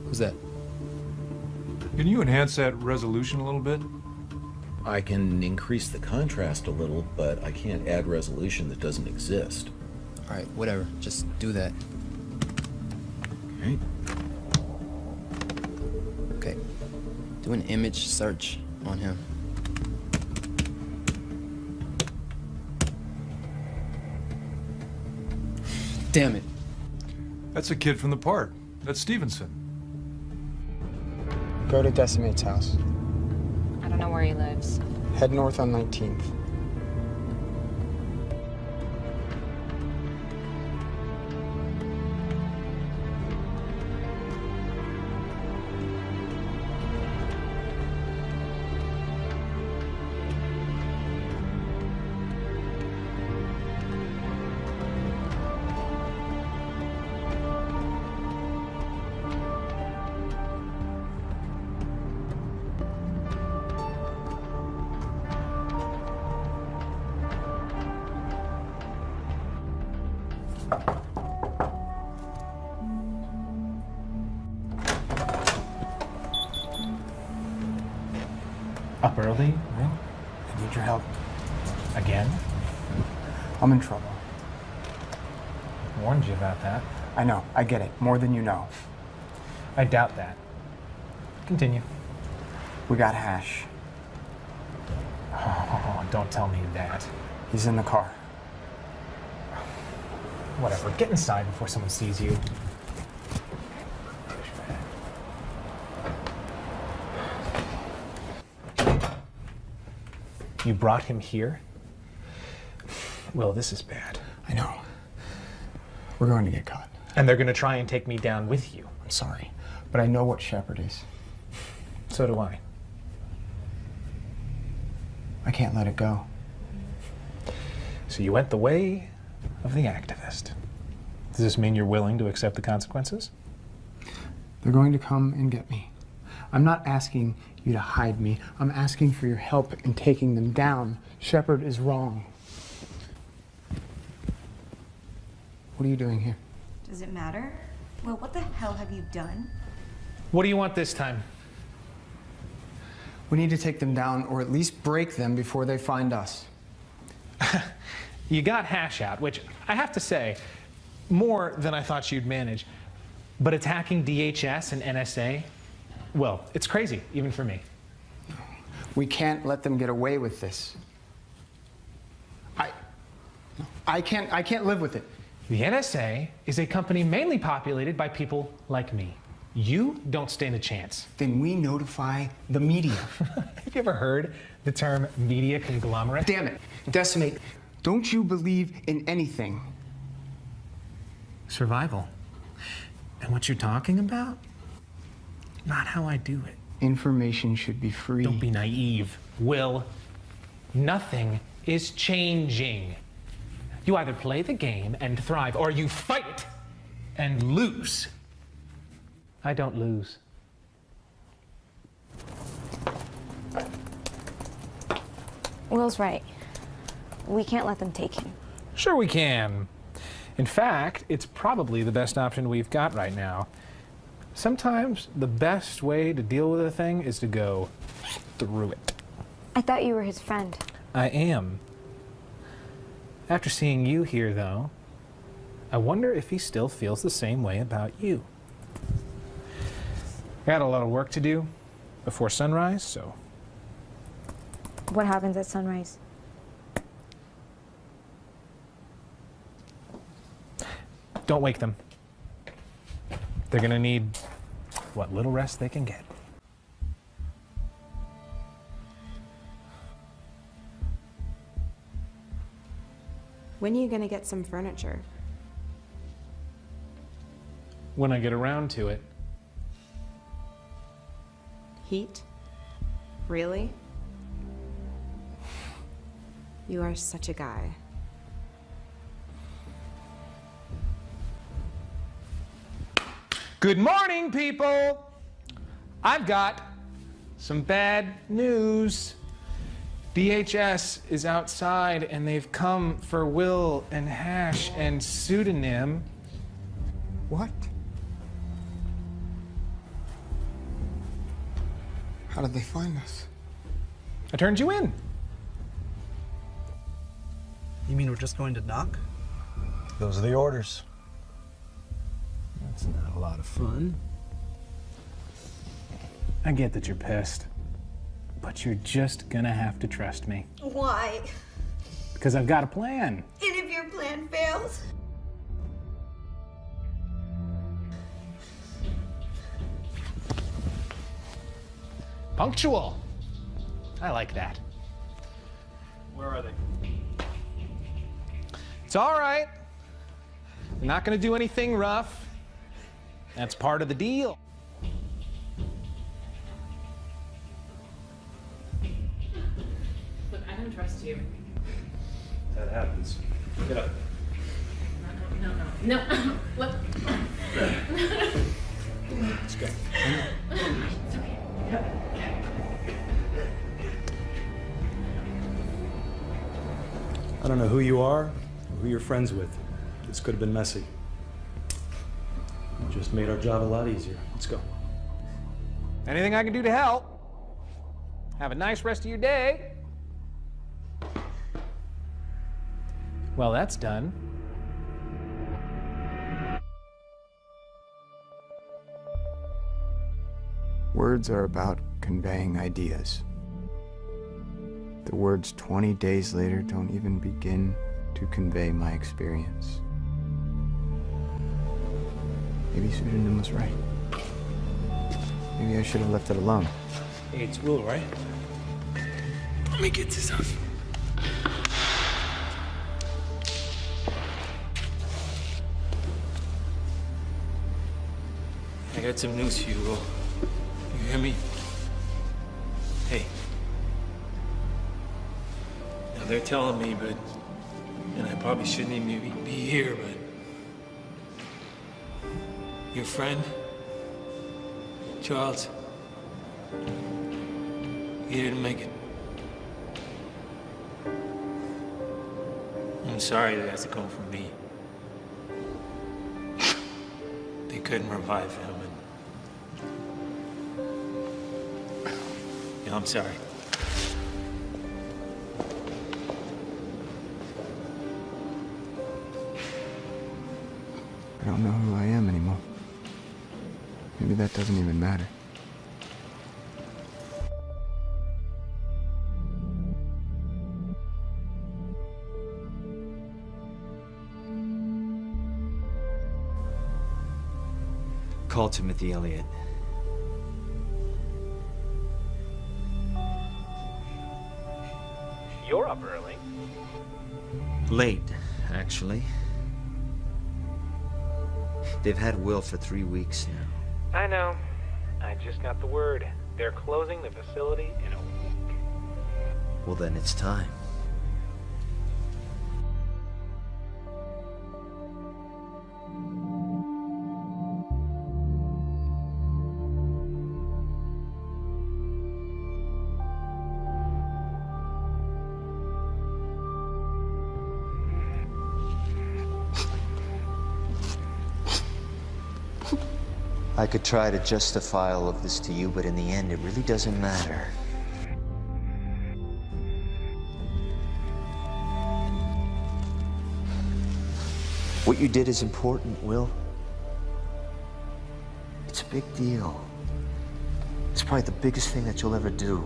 Who's that? Can you enhance that resolution a little bit? I can increase the contrast a little, but I can't add resolution that doesn't exist. All right, whatever, just do that. Okay. Okay, do an image search on him. Damn it. That's a kid from the park. That's Stevenson. Go to Decimate's house. I don't know where he lives. Head north on 19th. Up early? Really? I need your help. Again? I'm in trouble. Warned you about that. I know. I get it. More than you know. I doubt that. Continue. We got Hash. Oh, don't tell me that. He's in the car. Whatever. Get inside before someone sees you. You brought him here? Well, this is bad. I know. We're going to get caught. And they're going to try and take me down with you. I'm sorry, but I know what Shepard is. So do I. I can't let it go. So you went the way of the activist. Does this mean you're willing to accept the consequences? They're going to come and get me. I'm not asking you to hide me. I'm asking for your help in taking them down. Shepard is wrong. What are you doing here? Does it matter? Well, what the hell have you done? What do you want this time? We need to take them down, or at least break them before they find us. You got Hash out, which I have to say, more than I thought you'd manage. But attacking DHS and NSA, well, it's crazy, even for me. We can't let them get away with this. I can't live with it. The NSA is a company mainly populated by people like me. You don't stand a chance. Then we notify the media. Have you ever heard the term media conglomerate? Damn it. Decimate. Don't you believe in anything? Survival. And what you're talking about? Not how I do it. Information should be free. Don't be naive, Will. Nothing is changing. You either play the game and thrive, or you fight it and lose. I don't lose. Will's right. We can't let them take him. Sure we can. In fact, it's probably the best option we've got right now. Sometimes the best way to deal with a thing is to go through it. I thought you were his friend. I am. After seeing you here, though, I wonder if he still feels the same way about you. I got a lot of work to do before sunrise, so... What happens at sunrise? Don't wake them. They're gonna need what little rest they can get. When are you gonna get some furniture? When I get around to it. Heat? Really? You are such a guy. Good morning, people! I've got some bad news. DHS is outside and they've come for Will and Hash and Pseudonym. What? How did they find us? I turned you in. You mean we're just going to knock? Those are the orders. That's not a lot of fun. I get that you're pissed, but you're just gonna have to trust me. Why? Because I've got a plan. And if your plan fails? Punctual. I like that. Where are they? It's all right. They're not gonna do anything rough. That's part of the deal. Look, I don't trust you. That happens. Get up. No. Look. Let's go. It's okay. I don't know who you are or who you're friends with. This could have been messy. It just made our job a lot easier. Let's go. Anything I can do to help? Have a nice rest of your day. Well, that's done. Words are about conveying ideas. The words 20 days later don't even begin to convey my experience. Maybe Pseudonym was right. Maybe I should have left it alone. Hey, it's Will, right? Let me get this off. I got some news for you, Will. You hear me? Hey. Now they're telling me, but, and I probably shouldn't even be here, but your friend, Charles, he didn't make it. I'm sorry that has to come from me. They couldn't revive him, and yeah, I'm sorry. I don't know who I am anymore. Maybe that doesn't even matter. call Timothy Elliott. You're up early. Late, actually. They've had Will for 3 weeks now. I know. I just got the word. They're closing the facility in a week. Well, then it's time. I could try to justify all of this to you, but in the end, it really doesn't matter. What you did is important, Will. It's a big deal. It's probably the biggest thing that you'll ever do.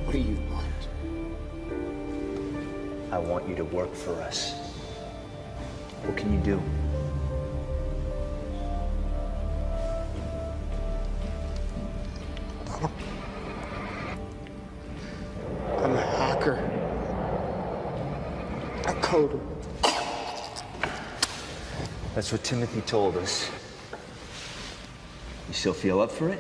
What do you want? I want you to work for us. What can you do? I'm a hacker. A coder. That's what Timothy told us. You still feel up for it?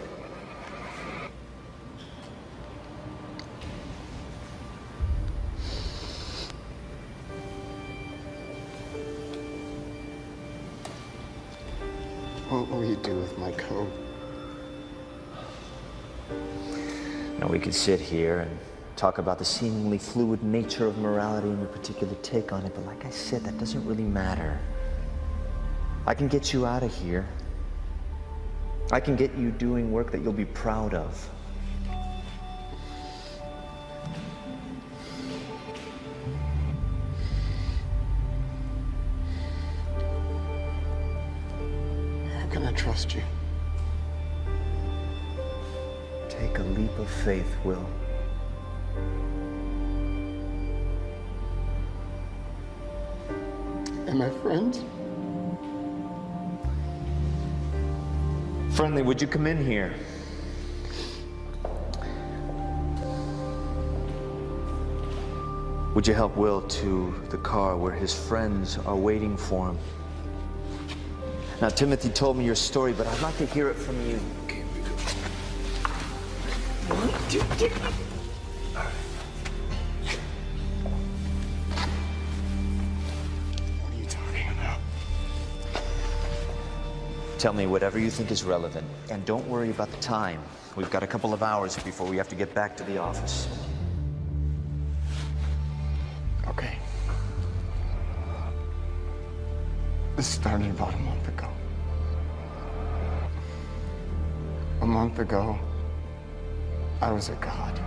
What will you do with my code? Now, we could sit here and talk about the seemingly fluid nature of morality and your particular take on it, but like I said, that doesn't really matter. I can get you out of here. I can get you doing work that you'll be proud of. How can I trust you? Take a leap of faith, Will. Am I friends? Friendly, would you come in here? Would you help Will to the car where his friends are waiting for him? Now, Timothy told me your story, but I'd like to hear it from you. Okay, we go. 1, 2, 3. All right. What are you talking about? Tell me whatever you think is relevant, and don't worry about the time. We've got a couple of hours before we have to get back to the office. Okay. This started about a month ago. A month ago, I was a god.